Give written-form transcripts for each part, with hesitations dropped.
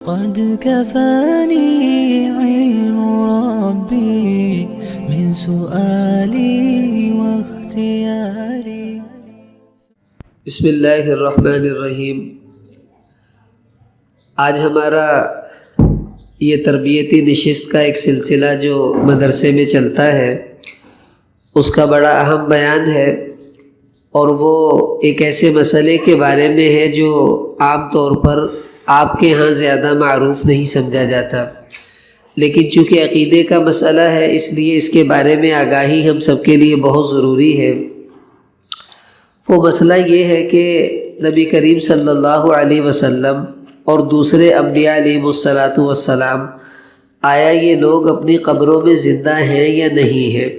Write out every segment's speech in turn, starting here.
قد كفاني علم ربي من سؤالي واختياري. بسم اللہ الرحمن الرحیم. آج ہمارا یہ تربیتی نشست کا ایک سلسلہ جو مدرسے میں چلتا ہے اس کا بڑا اہم بیان ہے، اور وہ ایک ایسے مسئلے کے بارے میں ہے جو عام طور پر آپ کے ہاں زیادہ معروف نہیں سمجھا جاتا، لیکن چونکہ عقیدے کا مسئلہ ہے اس لیے اس کے بارے میں آگاہی ہم سب کے لیے بہت ضروری ہے. وہ مسئلہ یہ ہے کہ نبی کریم صلی اللہ علیہ وسلم اور دوسرے انبیاء علیہ الصلاۃ والسلام، آیا یہ لوگ اپنی قبروں میں زندہ ہیں یا نہیں ہیں؟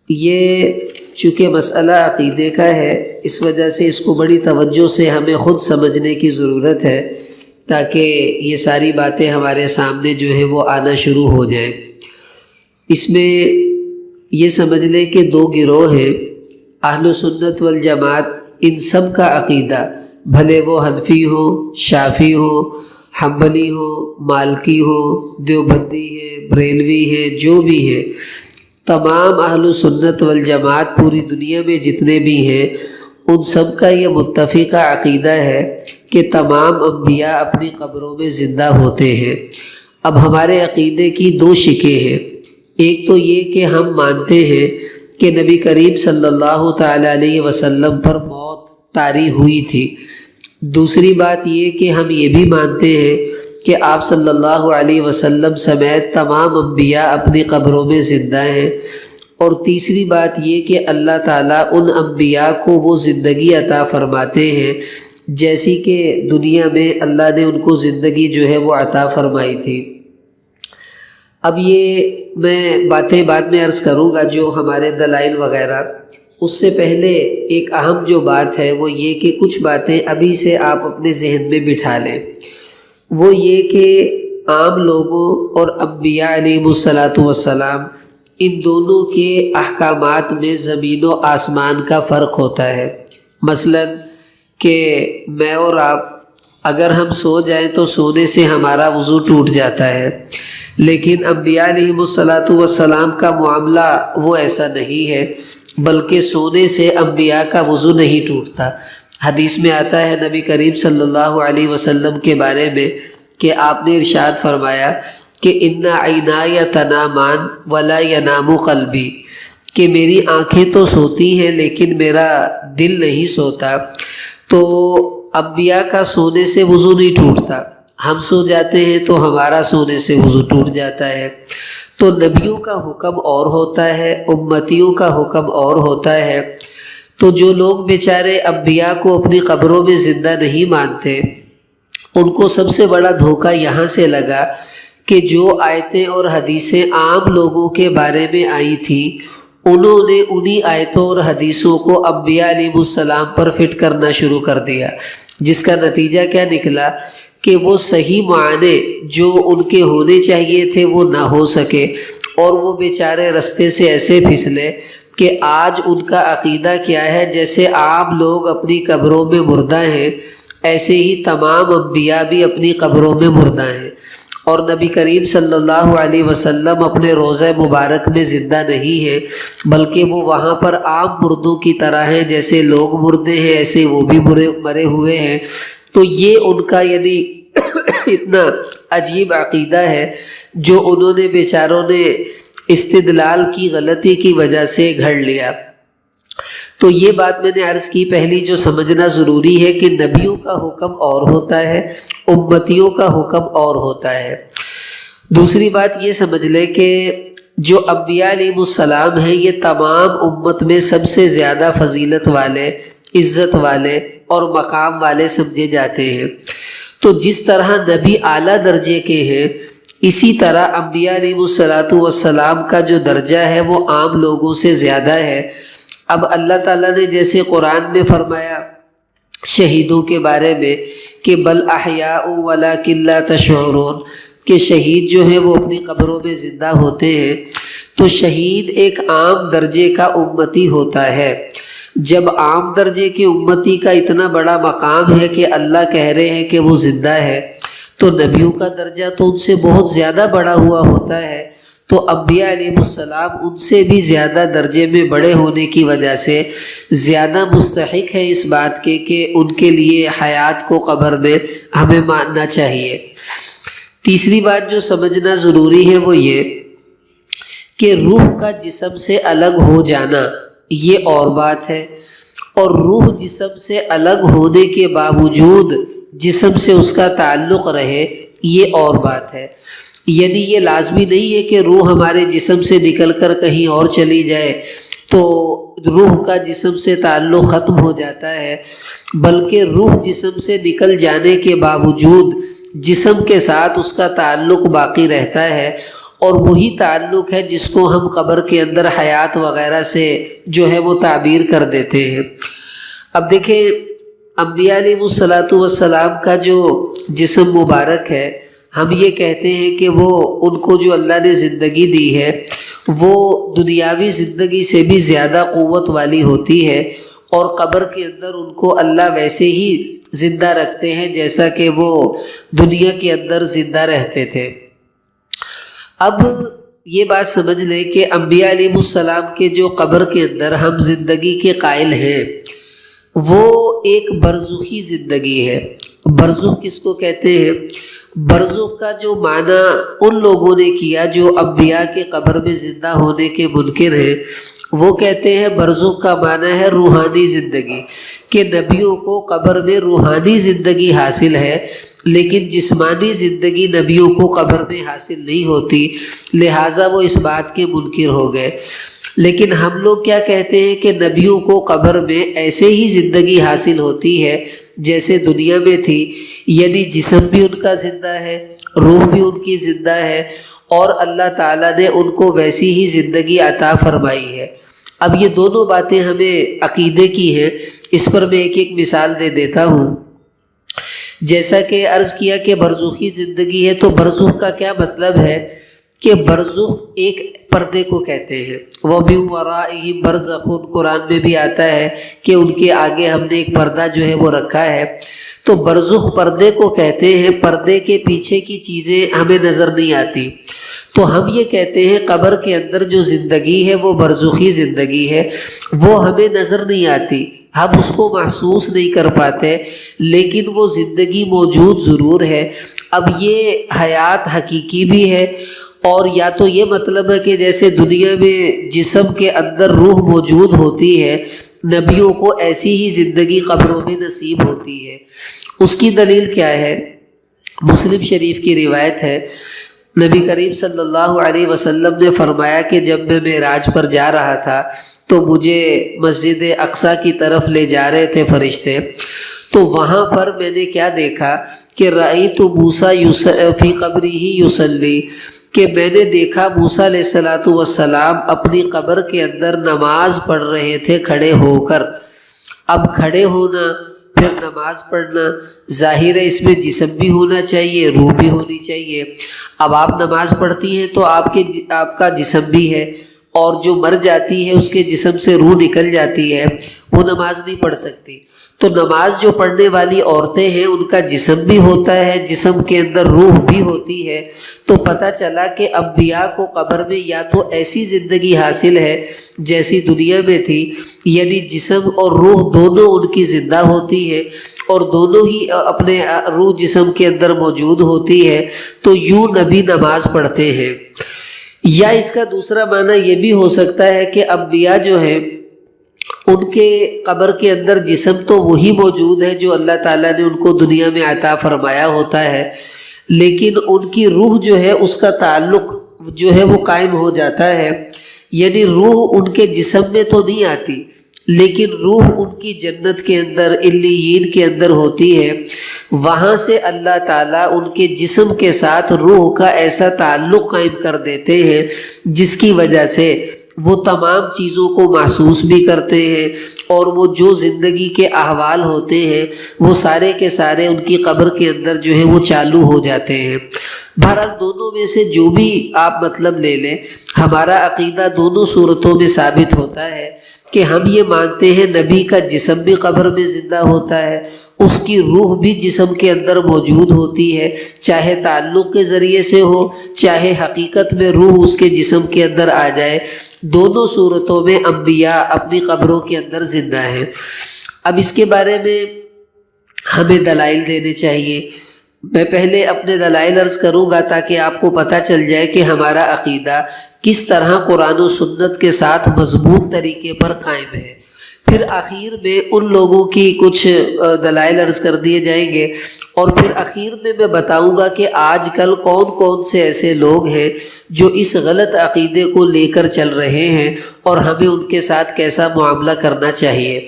یہ چونکہ مسئلہ عقیدے کا ہے، اس وجہ سے اس کو بڑی توجہ سے ہمیں خود سمجھنے کی ضرورت ہے تاکہ یہ ساری باتیں ہمارے سامنے جو ہے وہ آنا شروع ہو جائیں. اس میں یہ سمجھ لیں کہ دو گروہ ہیں، اہل سنت والجماعت. ان سب کا عقیدہ، بھلے وہ حنفی ہو، شافعی ہو، حنبلی ہو، مالکی ہو، دیوبندی ہے، بریلوی ہے، جو بھی ہے، تمام اہل سنت والجماعت پوری دنیا میں جتنے بھی ہیں ان سب کا یہ متفقہ عقیدہ ہے کہ تمام انبیاء اپنی قبروں میں زندہ ہوتے ہیں. اب ہمارے عقیدے کی دو شقیں ہیں. ایک تو یہ کہ ہم مانتے ہیں کہ نبی کریم صلی اللہ تعالی علیہ وسلم پر موت طاری ہوئی تھی. دوسری بات یہ کہ ہم یہ بھی مانتے ہیں کہ آپ صلی اللہ علیہ وسلم سمیت تمام انبیاء اپنی قبروں میں زندہ ہیں. اور تیسری بات یہ کہ اللہ تعالیٰ ان انبیاء کو وہ زندگی عطا فرماتے ہیں جیسی کہ دنیا میں اللہ نے ان کو زندگی جو ہے وہ عطا فرمائی تھی. اب یہ میں باتیں بعد میں عرض کروں گا جو ہمارے دلائل وغیرہ. اس سے پہلے ایک اہم جو بات ہے وہ یہ کہ کچھ باتیں ابھی سے آپ اپنے ذہن میں بٹھا لیں. وہ یہ کہ عام لوگوں اور انبیاء علیہ الصلاۃ والسلام، ان دونوں کے احکامات میں زمین و آسمان کا فرق ہوتا ہے. مثلا کہ میں اور آپ اگر ہم سو جائیں تو سونے سے ہمارا وضو ٹوٹ جاتا ہے، لیکن انبیاء علیہ الصلاۃ والسلام کا معاملہ وہ ایسا نہیں ہے، بلکہ سونے سے انبیاء کا وضو نہیں ٹوٹتا. حدیث میں آتا ہے نبی کریم صلی اللہ علیہ وسلم کے بارے میں کہ آپ نے ارشاد فرمایا کہ ان عینای تنامان ولا ینام قلبی، کہ میری آنکھیں تو سوتی ہیں لیکن میرا دل نہیں سوتا. تو انبیاء کا سونے سے وضو نہیں ٹوٹتا، ہم سو جاتے ہیں تو ہمارا سونے سے وضو ٹوٹ جاتا ہے. تو نبیوں کا حکم اور ہوتا ہے، امتیوں کا حکم اور ہوتا ہے. تو جو لوگ بیچارے انبیاء کو اپنی قبروں میں زندہ نہیں مانتے، ان کو سب سے بڑا دھوکہ یہاں سے لگا کہ جو آیتیں اور حدیثیں عام لوگوں کے بارے میں آئی تھیں، انہوں نے انہی آیتوں اور حدیثوں کو انبیاء علیہ السلام پر فٹ کرنا شروع کر دیا، جس کا نتیجہ کیا نکلا کہ وہ صحیح معنی جو ان کے ہونے چاہیے تھے وہ نہ ہو سکے، اور وہ بیچارے رستے سے ایسے پھسلے کہ آج ان کا عقیدہ کیا ہے، جیسے عام لوگ اپنی قبروں میں مردہ ہیں ایسے ہی تمام انبیاء بھی اپنی قبروں میں مردہ ہیں. اور نبی کریم صلی اللہ علیہ وسلم اپنے روضہ مبارک میں زندہ نہیں ہیں، بلکہ وہ وہاں پر عام مردوں کی طرح ہیں، جیسے لوگ مردے ہیں ایسے وہ بھی مرے ہوئے ہیں. تو یہ ان کا یعنی اتنا عجیب عقیدہ ہے جو انہوں نے بیچاروں نے استدلال کی غلطی کی وجہ سے گھڑ لیا. تو یہ بات میں نے عرض کی پہلی جو سمجھنا ضروری ہے کہ نبیوں کا حکم اور ہوتا ہے، امتیوں کا حکم اور ہوتا ہے. دوسری بات یہ سمجھ لیں کہ جو انبیاء علیہ السلام ہیں یہ تمام امت میں سب سے زیادہ فضیلت والے، عزت والے اور مقام والے سمجھے جاتے ہیں. تو جس طرح نبی اعلیٰ درجے کے ہیں، اسی طرح انبیاء علیہ الصلاۃ والسلام کا جو درجہ ہے وہ عام لوگوں سے زیادہ ہے. اب اللہ تعالیٰ نے جیسے قرآن میں فرمایا شہیدوں کے بارے میں کہ بل احیاء ولکن لا تشعرون، کہ شہید جو ہیں وہ اپنی قبروں میں زندہ ہوتے ہیں. تو شہید ایک عام درجے کا امتی ہوتا ہے. جب عام درجے کی امتی کا اتنا بڑا مقام ہے کہ اللہ کہہ رہے ہیں کہ وہ زندہ ہے، تو نبیوں کا درجہ تو ان سے بہت زیادہ بڑا ہوا ہوتا ہے، تو انبیاء علیہ السلام ان سے بھی زیادہ درجے میں بڑے ہونے کی وجہ سے زیادہ مستحق ہے اس بات کے کہ ان کے لیے حیات کو قبر میں ہمیں ماننا چاہیے۔ تیسری بات جو سمجھنا ضروری ہے وہ یہ کہ روح کا جسم سے الگ ہو جانا یہ اور بات ہے، اور روح جسم سے الگ ہونے کے باوجود جسم سے اس کا تعلق رہے یہ اور بات ہے۔ یعنی یہ لازمی نہیں ہے کہ روح ہمارے جسم سے نکل کر کہیں اور چلی جائے تو روح کا جسم سے تعلق ختم ہو جاتا ہے، بلکہ روح جسم سے نکل جانے کے باوجود جسم کے ساتھ اس کا تعلق باقی رہتا ہے، اور وہی تعلق ہے جس کو ہم قبر کے اندر حیات وغیرہ سے جو ہے وہ تعبیر کر دیتے ہیں۔ اب دیکھیں انبیاء علیہ السلام کا جو جسم مبارک ہے، ہم یہ کہتے ہیں کہ وہ ان کو جو اللہ نے زندگی دی ہے وہ دنیاوی زندگی سے بھی زیادہ قوت والی ہوتی ہے، اور قبر کے اندر ان کو اللہ ویسے ہی زندہ رکھتے ہیں جیسا کہ وہ دنیا کے اندر زندہ رہتے تھے۔ اب یہ بات سمجھ لیں کہ انبیاء علیہ السلام کے جو قبر کے اندر ہم زندگی کے قائل ہیں وہ ایک برزخی زندگی ہے۔ برزخ کس کو کہتے ہیں؟ برزخ کا جو معنی ان لوگوں نے کیا جو انبیاء کے قبر میں زندہ ہونے کے منکر ہیں، وہ کہتے ہیں برزخ کا معنی ہے روحانی زندگی، کہ نبیوں کو قبر میں روحانی زندگی حاصل ہے، لیکن جسمانی زندگی نبیوں کو قبر میں حاصل نہیں ہوتی، لہٰذا وہ اس بات کے منکر ہو گئے۔ لیکن ہم لوگ کیا کہتے ہیں کہ نبیوں کو قبر میں ایسے ہی زندگی حاصل ہوتی ہے جیسے دنیا میں تھی، یعنی جسم بھی ان کا زندہ ہے، روح بھی ان کی زندہ ہے، اور اللہ تعالیٰ نے ان کو ویسی ہی زندگی عطا فرمائی ہے۔ اب یہ دونوں باتیں ہمیں عقیدے کی ہیں، اس پر میں ایک مثال دے دیتا ہوں۔ جیسا کہ عرض کیا کہ برزخی زندگی ہے، تو برزخ کا کیا مطلب ہے کہ برزخ ایک پردے کو کہتے ہیں، وَمِن وَرَائِهِمْ بَرْزَخٌ، قرآن میں بھی آتا ہے کہ ان کے آگے ہم نے ایک پردہ جو ہے وہ رکھا ہے، تو برزخ پردے کو کہتے ہیں۔ پردے کے پیچھے کی چیزیں ہمیں نظر نہیں آتی، تو ہم یہ کہتے ہیں قبر کے اندر جو زندگی ہے وہ برزخی زندگی ہے، وہ ہمیں نظر نہیں آتی، ہم اس کو محسوس نہیں کر پاتے، لیکن وہ زندگی موجود ضرور ہے۔ اب یہ حیات حقیقی بھی ہے، اور یا تو یہ مطلب ہے کہ جیسے دنیا میں جسم کے اندر روح موجود ہوتی ہے، نبیوں کو ایسی ہی زندگی قبروں میں نصیب ہوتی ہے۔ اس کی دلیل کیا ہے؟ مسلم شریف کی روایت ہے، نبی کریم صلی اللہ علیہ وسلم نے فرمایا کہ جب میں معراج پر جا رہا تھا تو مجھے مسجد اقصیٰ کی طرف لے جا رہے تھے فرشتے، تو وہاں پر میں نے کیا دیکھا کہ رأیت موسیٰ فی قبرہ یصلی، کہ میں نے دیکھا موسیٰ علیہ السلام اپنی قبر کے اندر نماز پڑھ رہے تھے کھڑے ہو کر۔ اب کھڑے ہونا پھر نماز پڑھنا، ظاہر ہے اس میں جسم بھی ہونا چاہیے، روح بھی ہونی چاہیے۔ اب آپ نماز پڑھتی ہیں تو آپ کا جسم بھی ہے، اور جو مر جاتی ہے اس کے جسم سے روح نکل جاتی ہے، وہ نماز نہیں پڑھ سکتی۔ تو نماز جو پڑھنے والی عورتیں ہیں ان کا جسم بھی ہوتا ہے، جسم کے اندر روح بھی ہوتی ہے، تو پتہ چلا کہ انبیاء کو قبر میں یا تو ایسی زندگی حاصل ہے جیسی دنیا میں تھی، یعنی جسم اور روح دونوں ان کی زندہ ہوتی ہے، اور دونوں ہی اپنے روح جسم کے اندر موجود ہوتی ہے، تو یوں نبی نماز پڑھتے ہیں۔ یا اس کا دوسرا معنی یہ بھی ہو سکتا ہے کہ انبیاء جو ہیں ان کے قبر کے اندر جسم تو وہی موجود ہے جو اللہ تعالیٰ نے ان کو دنیا میں عطا فرمایا ہوتا ہے، لیکن ان کی روح جو ہے اس کا تعلق جو ہے وہ قائم ہو جاتا ہے، یعنی روح ان کے جسم میں تو نہیں آتی، لیکن روح ان کی جنت کے اندر علیین کے اندر ہوتی ہے، وہاں سے اللہ تعالیٰ ان کے جسم کے ساتھ روح کا ایسا تعلق قائم کر دیتے ہیں جس کی وجہ سے وہ تمام چیزوں کو محسوس بھی کرتے ہیں، اور وہ جو زندگی کے احوال ہوتے ہیں وہ سارے کے سارے ان کی قبر کے اندر جو ہے وہ چالو ہو جاتے ہیں۔ بہرحال دونوں میں سے جو بھی آپ مطلب لے لیں، ہمارا عقیدہ دونوں صورتوں میں ثابت ہوتا ہے کہ ہم یہ مانتے ہیں نبی کا جسم بھی قبر میں زندہ ہوتا ہے، اس کی روح بھی جسم کے اندر موجود ہوتی ہے، چاہے تعلق کے ذریعے سے ہو، چاہے حقیقت میں روح اس کے جسم کے اندر آ جائے، دونوں صورتوں میں انبیاء اپنی قبروں کے اندر زندہ ہیں۔ اب اس کے بارے میں ہمیں دلائل دینے چاہیے۔ میں پہلے اپنے دلائل عرض کروں گا تاکہ آپ کو پتہ چل جائے کہ ہمارا عقیدہ کس طرح قرآن و سنت کے ساتھ مضبوط طریقے پر قائم ہے۔ پھر آخر میں ان لوگوں کی کچھ دلائل عرض کر دیے جائیں گے، اور پھر آخر میں بتاؤں گا کہ آج کل کون کون سے ایسے لوگ ہیں جو اس غلط عقیدے کو لے کر چل رہے ہیں اور ہمیں ان کے ساتھ کیسا معاملہ کرنا چاہیے۔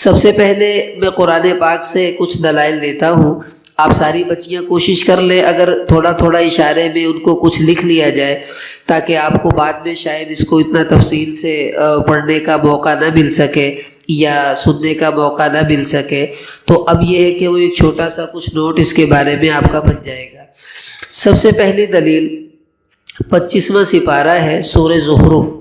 سب سے پہلے میں قرآن پاک سے کچھ دلائل دیتا ہوں۔ آپ ساری بچیاں کوشش کر لیں اگر تھوڑا تھوڑا اشارے میں ان کو کچھ لکھ لیا جائے، تاکہ آپ کو بعد میں شاید اس کو اتنا تفصیل سے پڑھنے کا موقع نہ مل سکے یا سننے کا موقع نہ مل سکے۔ تو اب یہ ہے کہ وہ ایک چھوٹا سا کچھ نوٹ اس کے بارے میں آپ کا بن جائے گا۔ سب سے پہلی دلیل 25واں سپارہ ہے سورہ زخرف۔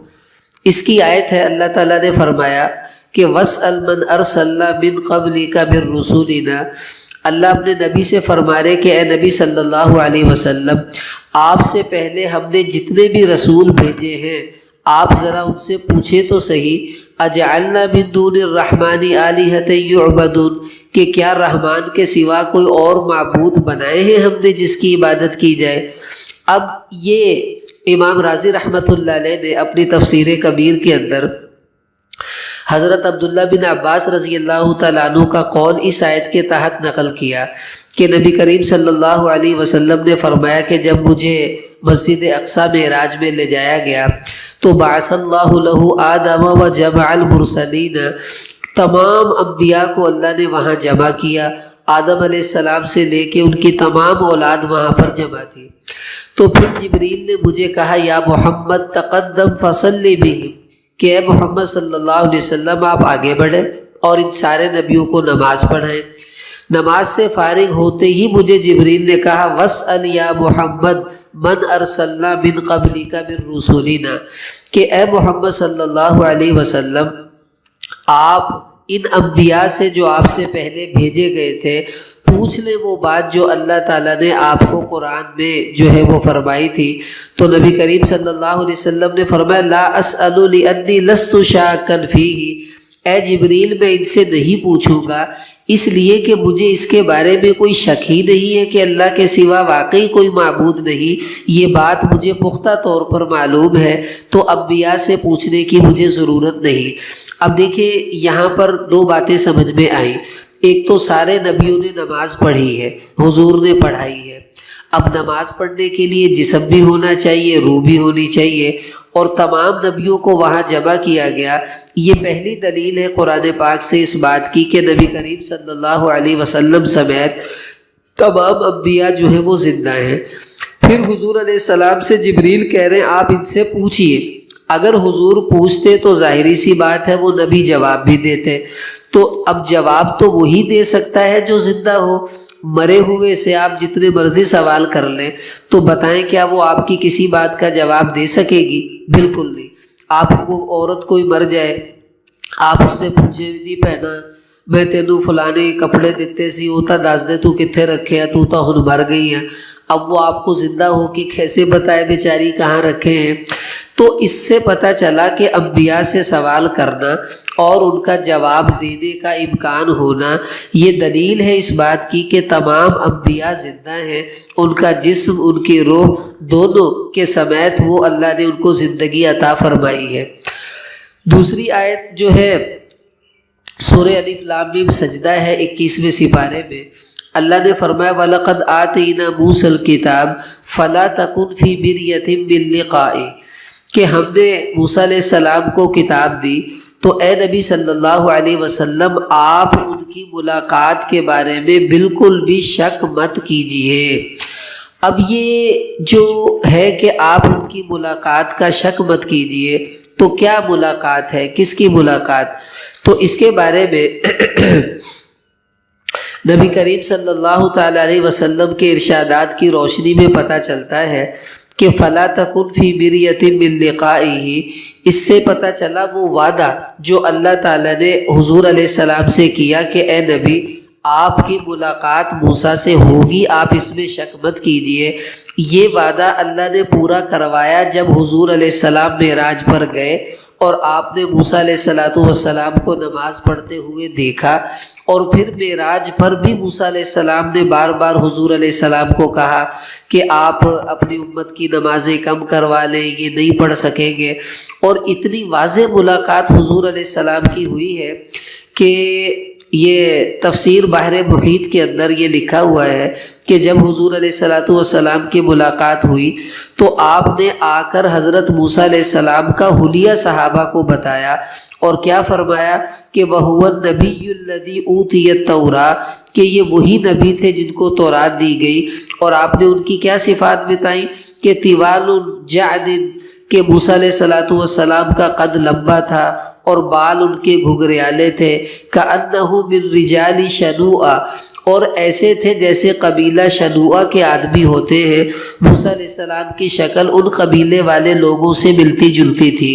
اس کی آیت ہے، اللہ تعالیٰ نے فرمایا کہ وَاسْأَلْ مَنْ أَرْسَلْنَا مِنْ قَبْلِكَ مِنْ رُسُلِنَا۔ اللہ اپنے نبی سے فرما رہے کہ اے نبی صلی اللہ علیہ وسلم، آپ سے پہلے ہم نے جتنے بھی رسول بھیجے ہیں آپ ذرا ان سے پوچھے تو صحیح، اجعلنا من دون الرحمن آلہۃ یعبدون، کہ کیا رحمان کے سوا کوئی اور معبود بنائے ہیں ہم نے جس کی عبادت کی جائے۔ اب یہ امام رازی رحمۃ اللہ علیہ نے اپنی تفسیر کبیر کے اندر حضرت عبداللہ بن عباس رضی اللہ تعالیٰ عنہ کا قول اس آیت کے تحت نقل کیا کہ نبی کریم صلی اللہ علیہ وسلم نے فرمایا کہ جب مجھے مسجد اقصی معراج میں لے جایا گیا تو بعث اللہ لہ آدم و جمع المرسلین، تمام انبیاء کو اللہ نے وہاں جمع کیا، آدم علیہ السلام سے لے کے ان کی تمام اولاد وہاں پر جمع تھی۔ تو پھر جبریل نے مجھے کہا یا محمد تقدم فصلی بہم، کہ اے محمد صلی اللہ علیہ وسلم آپ آگے بڑھیں اور ان سارے نبیوں کو نماز پڑھائیں۔ نماز سے فارغ ہوتے ہی مجھے جبریل نے کہا وَاسْأَلْ يَا محمد مَنْ أَرْسَلْنَا مِنْ قَبْلِكَ مِنْ رُسُلِنَا، کہ اے محمد صلی اللہ علیہ وسلم آپ ان انبیاء سے جو آپ سے پہلے بھیجے گئے تھے پوچھ لیں وہ بات جو اللہ تعالیٰ نے آپ کو قرآن میں جو ہے وہ فرمائی تھی۔ تو نبی کریم صلی اللہ علیہ وسلم نے فرمایا لا اسأل لأنی لست شاکا فیہ، اے جبریل میں ان سے نہیں پوچھوں گا اس لیے کہ مجھے اس کے بارے میں کوئی شک ہی نہیں ہے کہ اللہ کے سوا واقعی کوئی معبود نہیں، یہ بات مجھے پختہ طور پر معلوم ہے، تو انبیاء سے پوچھنے کی مجھے ضرورت نہیں۔ اب دیکھیں یہاں پر دو باتیں سمجھ میں آئیں۔ ایک تو سارے نبیوں نے نماز پڑھی ہے، حضور نے پڑھائی ہے۔ اب نماز پڑھنے کے لیے جسم بھی ہونا چاہیے، روح بھی ہونی چاہیے، اور تمام نبیوں کو وہاں جمع کیا گیا۔ یہ پہلی دلیل ہے قرآن پاک سے اس بات کی کہ نبی کریم صلی اللہ علیہ وسلم سمیت تمام انبیاء جو ہیں وہ زندہ ہیں۔ پھر حضور علیہ السلام سے جبریل کہہ رہے ہیں آپ ان سے پوچھئے۔ اگر حضور پوچھتے تو ظاہری سی بات ہے وہ نبی جواب بھی دیتے، تو اب جواب تو وہی دے سکتا ہے جو زندہ ہو۔ مرے ہوئے سے آپ جتنے مرضی سوال کر لیں تو بتائیں کیا وہ آپ کی کسی بات کا جواب دے سکے گی؟ بالکل نہیں۔ آپ کو عورت کوئی مر جائے، آپ اس سے پوچھے نہیں پہنا میں تینوں فلانے کپڑے دیتے سی وہ تو دس دے تو کتنے رکھے تو ہن مر گئی ہیں، اب وہ آپ کو زندہ ہو کے کیسے بتائے بیچاری کہاں رکھے ہیں؟ تو اس سے پتہ چلا کہ انبیاء سے سوال کرنا اور ان کا جواب دینے کا امکان ہونا یہ دلیل ہے اس بات کی کہ تمام انبیاء زندہ ہیں، ان کا جسم ان کی روح دونوں کے سمیت وہ اللہ نے ان کو زندگی عطا فرمائی ہے۔ دوسری آیت جو ہے سورہ الف لام میم سجدہ ہے 21ویں سپارے میں، اللہ نے فرمایا وَلَقَدْ آتَيْنَا مُوسَى الْكِتَابَ فَلَا تَكُنْ فِي مِرْيَةٍ مِّن لِقَائِهِ، کہ ہم نے موسیٰ علیہ السلام کو کتاب دی تو اے نبی صلی اللہ علیہ وسلم آپ ان کی ملاقات کے بارے میں بالکل بھی شک مت کیجیے۔ اب یہ جو ہے کہ آپ ان کی ملاقات کا شک مت کیجیے، تو کیا ملاقات ہے، کس کی ملاقات؟ تو اس کے بارے میں نبی کریم صلی اللہ تعالیٰ علیہ وسلم کے ارشادات کی روشنی میں پتہ چلتا ہے کہ فَلَا تَكُنْ فِي مِرْيَةٍ مِّن لِقَائِهِ، اس سے پتہ چلا وہ وعدہ جو اللہ تعالیٰ نے حضور علیہ السلام سے کیا کہ اے نبی آپ کی ملاقات موسیٰ سے ہوگی، آپ اس میں شک مت کیجئے۔ یہ وعدہ اللہ نے پورا کروایا جب حضور علیہ السلام معراج پر گئے اور آپ نے موسیٰ علیہ السلام کو نماز پڑھتے ہوئے دیکھا، اور پھر معراج پر بھی موسیٰ علیہ السلام نے بار بار حضور علیہ السلام کو کہا کہ آپ اپنی امت کی نمازیں کم کروا لیں، یہ نہیں پڑھ سکیں گے۔ اور اتنی واضح ملاقات حضور علیہ السلام کی ہوئی ہے کہ یہ تفسیر بحر محیط کے اندر یہ لکھا ہوا ہے کہ جب حضور علیہ السلام کی ملاقات ہوئی تو آپ نے آ کر حضرت موسیٰ علیہ السلام کا حلیہ صحابہ کو بتایا، اور کیا فرمایا کہ وَهُوَ النَّبِيُّ الَّذِي أُوتِيَ التَّوْرَاةَ، کہ یہ وہی نبی تھے جن کو تورات دی گئی۔ اور آپ نے ان کی کیا صفات بتائیں کہ طوال جعد، کہ موسیٰ علیہ السلام کا قد لمبا تھا اور بال ان کے گھگریالے تھے، كَأَنَّهُ مِن رِجَالِ شَنُوءَ، اور ایسے تھے جیسے قبیلہ شنوءہ کے آدمی ہوتے ہیں۔ موسیٰ علیہ السلام کی شکل ان قبیلے والے لوگوں سے ملتی جلتی تھی۔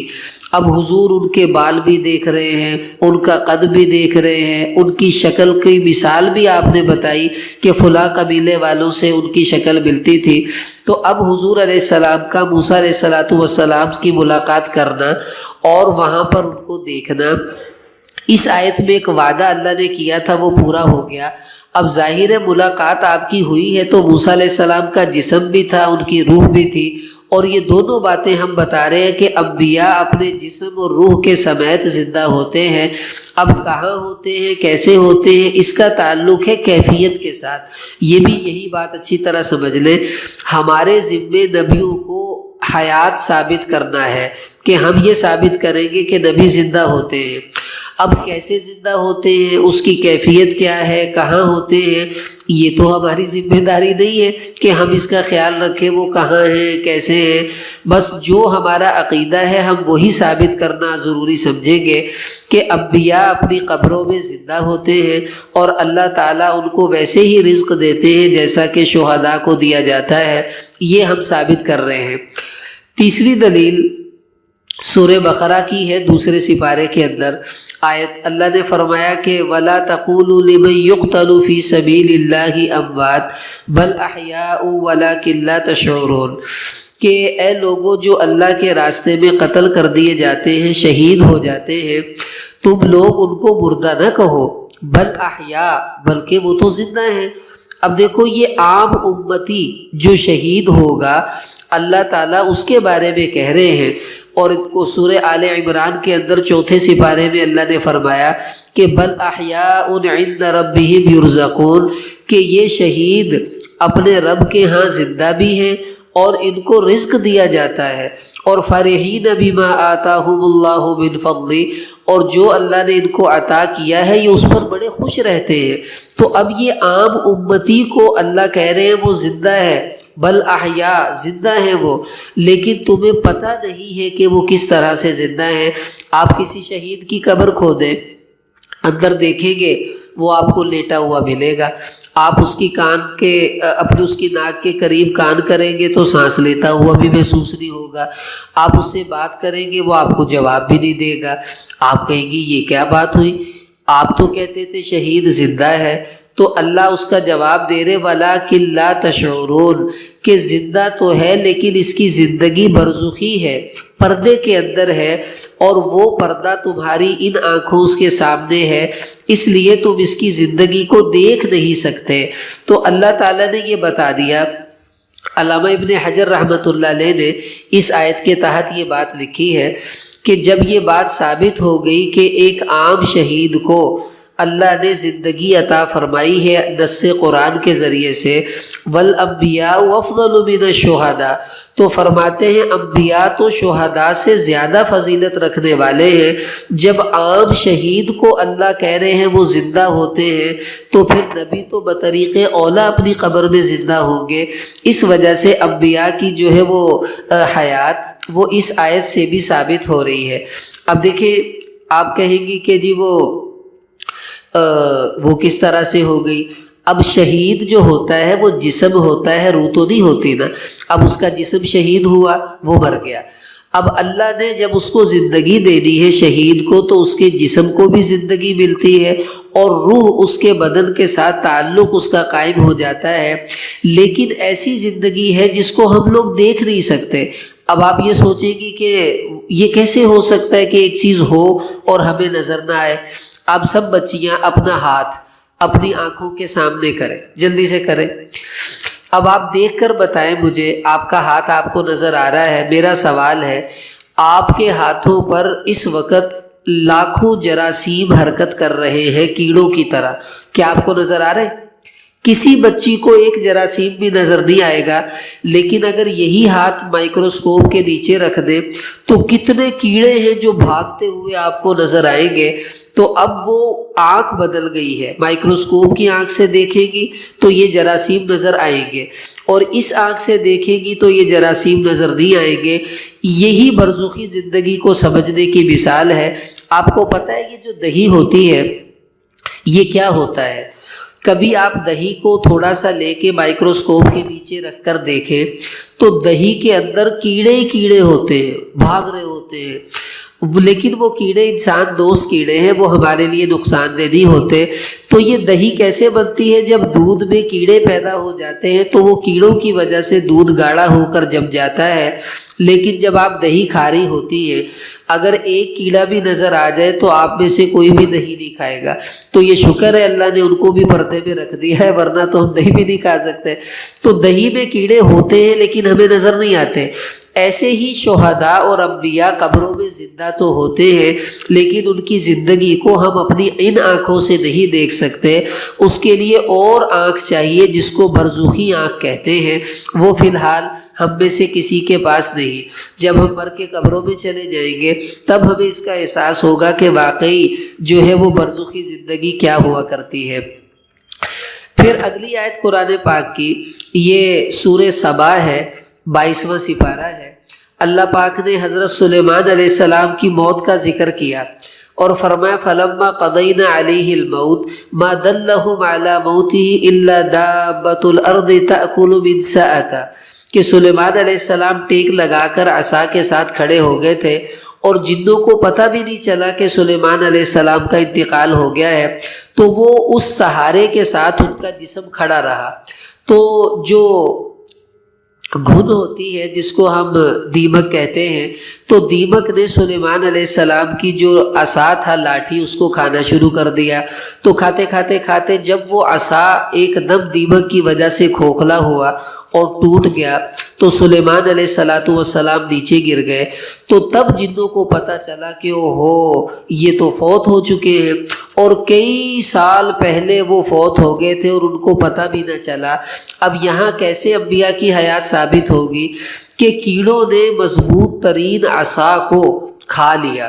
اب حضور ان کے بال بھی دیکھ رہے ہیں، ان کا قد بھی دیکھ رہے ہیں، ان کی شکل کی مثال بھی آپ نے بتائی کہ فلاں قبیلے والوں سے ان کی شکل ملتی تھی۔ تو اب حضور علیہ السلام کا موسیٰ علیہ السلام کی ملاقات کرنا اور وہاں پر ان کو دیکھنا، اس آیت میں ایک وعدہ اللہ نے کیا تھا وہ پورا ہو گیا۔ اب ظاہر ملاقات آپ کی ہوئی ہے تو موسیٰ علیہ السلام کا جسم بھی تھا، ان کی روح بھی تھی، اور یہ دونوں باتیں ہم بتا رہے ہیں کہ انبیاء اپنے جسم اور روح کے سمیت زندہ ہوتے ہیں۔ اب کہاں ہوتے ہیں، کیسے ہوتے ہیں، اس کا تعلق ہے کیفیت کے ساتھ۔ یہ بھی یہی بات اچھی طرح سمجھ لیں، ہمارے ذمے نبیوں کو حیات ثابت کرنا ہے کہ ہم یہ ثابت کریں گے کہ نبی زندہ ہوتے ہیں۔ اب کیسے زندہ ہوتے ہیں، اس کی کیفیت کیا ہے، کہاں ہوتے ہیں، یہ تو ہماری ذمہ داری نہیں ہے کہ ہم اس کا خیال رکھیں وہ کہاں ہیں، کیسے ہیں۔ بس جو ہمارا عقیدہ ہے ہم وہی ثابت کرنا ضروری سمجھیں گے کہ انبیاء اپنی قبروں میں زندہ ہوتے ہیں اور اللہ تعالیٰ ان کو ویسے ہی رزق دیتے ہیں جیسا کہ شہداء کو دیا جاتا ہے، یہ ہم ثابت کر رہے ہیں۔ تیسری دلیل سورہ بقرہ کی ہے، دوسرے سپارے کے اندر آیت اللہ نے فرمایا کہ وَلَا تَقُولُوا لِمَن يُقْتَلُ فِي سَبِيلِ اللَّهِ أَمْوَاتٌ بَلْ أَحْيَاءٌ وَلَكِن لَا تَشْعُرُونَ، کہ اے لوگوں جو اللہ کے راستے میں قتل کر دیے جاتے ہیں، شہید ہو جاتے ہیں، تم لوگ ان کو مردہ نہ کہو، بل احیاء، بلکہ وہ تو زندہ ہیں۔ اب دیکھو یہ عام امتی جو شہید ہوگا اللہ تعالیٰ اس کے بارے میں کہہ رہے ہیں، اور ان کو سورہ آل عمران کے اندر چوتھے سپارے میں اللہ نے فرمایا کہ بل احیاء عند ربہم یرزقون، کہ یہ شہید اپنے رب کے ہاں زندہ بھی ہیں اور ان کو رزق دیا جاتا ہے، اور فرحین بما آتاہم اللہ من فضلہ، اور جو اللہ نے ان کو عطا کیا ہے یہ اس پر بڑے خوش رہتے ہیں۔ تو اب یہ عام امتی کو اللہ کہہ رہے ہیں وہ زندہ ہے، بل احیاء، زندہ ہیں وہ، لیکن تمہیں پتہ نہیں ہے کہ وہ کس طرح سے زندہ ہیں۔ آپ کسی شہید کی قبر کھودیں، اندر دیکھیں گے وہ آپ کو لیٹا ہوا ملے گا، آپ اس کی کان کے اپنے اس کی ناک کے قریب کان کریں گے تو سانس لیتا ہوا بھی محسوس نہیں ہوگا، آپ اس سے بات کریں گے وہ آپ کو جواب بھی نہیں دے گا، آپ کہیں گی یہ کیا بات ہوئی، آپ تو کہتے تھے شہید زندہ ہے۔ تو اللہ اس کا جواب دے رہے وَلَٰكِن لَا تَشْعُرُونَ، کہ زندہ تو ہے لیکن اس کی زندگی برزخی ہے، پردے کے اندر ہے، اور وہ پردہ تمہاری ان آنکھوں کے سامنے ہے، اس لیے تم اس کی زندگی کو دیکھ نہیں سکتے۔ تو اللہ تعالیٰ نے یہ بتا دیا۔ علامہ ابن حجر رحمۃ اللہ علیہ نے اس آیت کے تحت یہ بات لکھی ہے کہ جب یہ بات ثابت ہو گئی کہ ایک عام شہید کو اللہ نے زندگی عطا فرمائی ہے نص قرآن کے ذریعے سے، والانبیاء افضل من الشہداء، تو فرماتے ہیں انبیاء تو شہداء سے زیادہ فضیلت رکھنے والے ہیں۔ جب عام شہید کو اللہ کہہ رہے ہیں وہ زندہ ہوتے ہیں تو پھر نبی تو بطریق اولا اپنی قبر میں زندہ ہوں گے۔ اس وجہ سے انبیاء کی جو ہے وہ حیات وہ اس آیت سے بھی ثابت ہو رہی ہے۔ اب دیکھیں آپ کہیں گی کہ جی وہ کس طرح سے ہو گئی؟ اب شہید جو ہوتا ہے وہ جسم ہوتا ہے، روح تو نہیں ہوتی نا۔ اب اس کا جسم شہید ہوا، وہ مر گیا۔ اب اللہ نے جب اس کو زندگی دینی ہے شہید کو تو اس کے جسم کو بھی زندگی ملتی ہے اور روح اس کے بدن کے ساتھ تعلق اس کا قائم ہو جاتا ہے، لیکن ایسی زندگی ہے جس کو ہم لوگ دیکھ نہیں سکتے۔ اب آپ یہ سوچیں گی کہ یہ کیسے ہو سکتا ہے کہ ایک چیز ہو اور ہمیں نظر نہ آئے؟ آپ سب بچیاں اپنا ہاتھ اپنی آنکھوں کے سامنے کریں، جلدی سے کریں۔ اب آپ دیکھ کر بتائیں مجھے، آپ کا ہاتھ آپ کو نظر آ رہا ہے؟ میرا سوال ہے، آپ کے ہاتھوں پر اس وقت لاکھوں جراثیم حرکت کر رہے ہیں کیڑوں کی طرح، کیا آپ کو نظر آ رہے ہیں؟ کسی بچی کو ایک جراثیم بھی نظر نہیں آئے گا، لیکن اگر یہی ہاتھ مائکروسکوپ کے نیچے رکھ دیں تو کتنے کیڑے ہیں جو بھاگتے ہوئے آپ کو نظر آئیں گے۔ تو اب وہ آنکھ بدل گئی ہے، مائکروسکوپ کی آنکھ سے دیکھے گی تو یہ جراثیم نظر آئیں گے، اور اس آنکھ سے دیکھے گی تو یہ جراثیم نظر نہیں آئیں گے۔ یہی برزخی زندگی کو سمجھنے کی مثال ہے۔ آپ کو پتہ ہے یہ جو دہی ہوتی ہے یہ کیا ہوتا ہے؟ کبھی آپ دہی کو تھوڑا سا لے کے مائکروسکوپ کے نیچے رکھ کر دیکھیں تو دہی کے اندر کیڑے ہی کیڑے ہوتے ہیں، بھاگ رہے ہوتے ہیں، لیکن وہ کیڑے انسان دوست کیڑے ہیں، وہ ہمارے لیے نقصان دہ نہیں ہوتے۔ تو یہ دہی کیسے بنتی ہے؟ جب دودھ میں کیڑے پیدا ہو جاتے ہیں تو وہ کیڑوں کی وجہ سے دودھ گاڑھا ہو کر جم جاتا ہے، لیکن جب آپ دہی کھا رہی ہوتی ہے اگر ایک کیڑا بھی نظر آ جائے تو آپ میں سے کوئی بھی دہی نہیں کھائے گا۔ تو یہ شکر ہے اللہ نے ان کو بھی پردے میں رکھ دیا ہے، ورنہ تو ہم دہی بھی نہیں کھا سکتے۔ تو دہی میں کیڑے ہوتے ہیں لیکن ہمیں نظر نہیں آتے۔ ایسے ہی شہداء اور انبیاء قبروں میں زندہ تو ہوتے ہیں لیکن ان کی زندگی کو ہم اپنی ان آنکھوں سے نہیں دیکھ سکتے، اس کے لیے اور آنکھ چاہیے جس کو برزخی آنکھ کہتے ہیں، وہ فی الحال ہم میں سے کسی کے پاس نہیں۔ جب ہم مر کے قبروں میں چلے جائیں گے تب ہمیں اس کا احساس ہوگا کہ واقعی جو ہے وہ برزخی زندگی کیا ہوا کرتی ہے۔ پھر اگلی آیت قرآن پاک کی، یہ سورہ سبا ہے، 22واں سپارہ ہے۔ اللہ پاک نے حضرت سلیمان علیہ السلام کی موت کا ذکر کیا اور فرمایا فَلَمَّا قَضَيْنَا عَلَيْهِ الْمَوْتِ مَا دَلَّهُمْ عَلَى مَوْتِهِ إِلَّا دَابَّةُ الْأَرْضِ تَأْكُلُ مِنْ سَأَتَهُ کہ سلیمان علیہ السلام ٹیک لگا کر عصا کے ساتھ کھڑے ہو گئے تھے اور جنوں کو پتہ بھی نہیں چلا کہ سلیمان علیہ السلام کا انتقال ہو گیا ہے، تو وہ اس سہارے کے ساتھ ان کا جسم کھڑا رہا۔ تو جو گھن ہوتی ہے جس کو ہم دیمک کہتے ہیں، تو دیمک نے سلیمان علیہ السلام کی جو عصا تھا، لاٹھی، اس کو کھانا شروع کر دیا۔ تو کھاتے کھاتے کھاتے جب وہ عصا ایک دم دیمک کی وجہ سے کھوکھلا ہوا اور ٹوٹ گیا تو سلیمان علیہ السلام نیچے گر گئے۔ تو تب جنوں کو پتہ چلا کہ اوہو یہ تو فوت ہو چکے ہیں، اور کئی سال پہلے وہ فوت ہو گئے تھے اور ان کو پتہ بھی نہ چلا۔ اب یہاں کیسے انبیاء کی حیات ثابت ہوگی کہ کیڑوں نے مضبوط ترین عصا کو کھا لیا،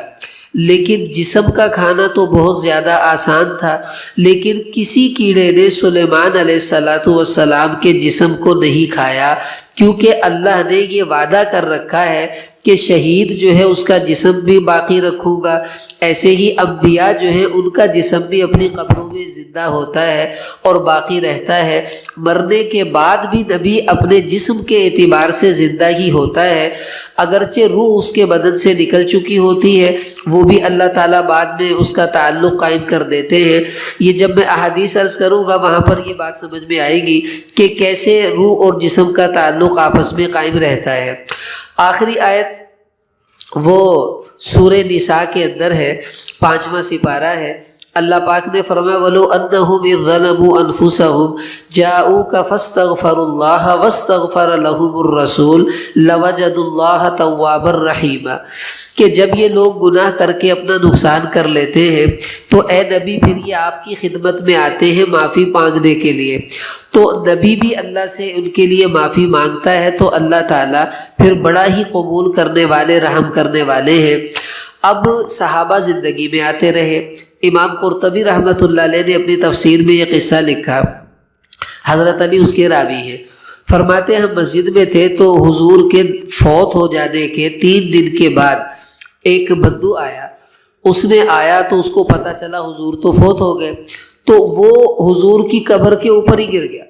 لیکن جسم کا کھانا تو بہت زیادہ آسان تھا، لیکن کسی کیڑے نے سلیمان علیہ السلام کے جسم کو نہیں کھایا، کیونکہ اللہ نے یہ وعدہ کر رکھا ہے کہ شہید جو ہے اس کا جسم بھی باقی رکھوں گا۔ ایسے ہی انبیاء جو ہیں ان کا جسم بھی اپنی قبروں میں زندہ ہوتا ہے اور باقی رہتا ہے۔ مرنے کے بعد بھی نبی اپنے جسم کے اعتبار سے زندہ ہی ہوتا ہے، اگرچہ روح اس کے بدن سے نکل چکی ہوتی ہے، وہ بھی اللہ تعالیٰ بعد میں اس کا تعلق قائم کر دیتے ہیں۔ یہ جب میں احادیث عرض کروں گا وہاں پر یہ بات سمجھ میں آئے گی کہ کیسے روح اور جسم کا تعلق آپس میں قائم رہتا ہے۔ آخری آیت وہ سورہ نساء کے اندر ہے، 5واں سپارہ ہے۔ اللہ پاک نے فرمایا وَلَوْ أَنَّهُمْ إِذْ ظَلَمُوا أَنفُسَهُمْ جَاءُوكَ فَاسْتَغْفَرُوا اللَّهَ وَاسْتَغْفَرَ لَهُمُ الرَّسُولُ لَوَجَدُوا اللَّهَ تَوَّابًا رَحِيمًا کہ جب یہ لوگ گناہ کر کے اپنا نقصان کر لیتے ہیں تو اے نبی پھر یہ آپ کی خدمت میں آتے ہیں معافی مانگنے کے لیے، تو نبی بھی اللہ سے ان کے لیے معافی مانگتا ہے تو اللہ تعالیٰ پھر بڑا ہی قبول کرنے والے، رحم کرنے والے ہیں۔ اب صحابہ زندگی میں آتے رہے۔ امام قرطبی رحمۃ اللہ علیہ نے اپنی تفسیر میں یہ قصہ لکھا، حضرت علی اس کے راوی ہے، فرماتے ہیں ہم مسجد میں تھے تو حضور کے فوت ہو جانے کے 3 دن کے بعد ایک بدو آیا، اس نے آیا تو اس کو پتہ چلا حضور تو فوت ہو گئے، تو وہ حضور کی قبر کے اوپر ہی گر گیا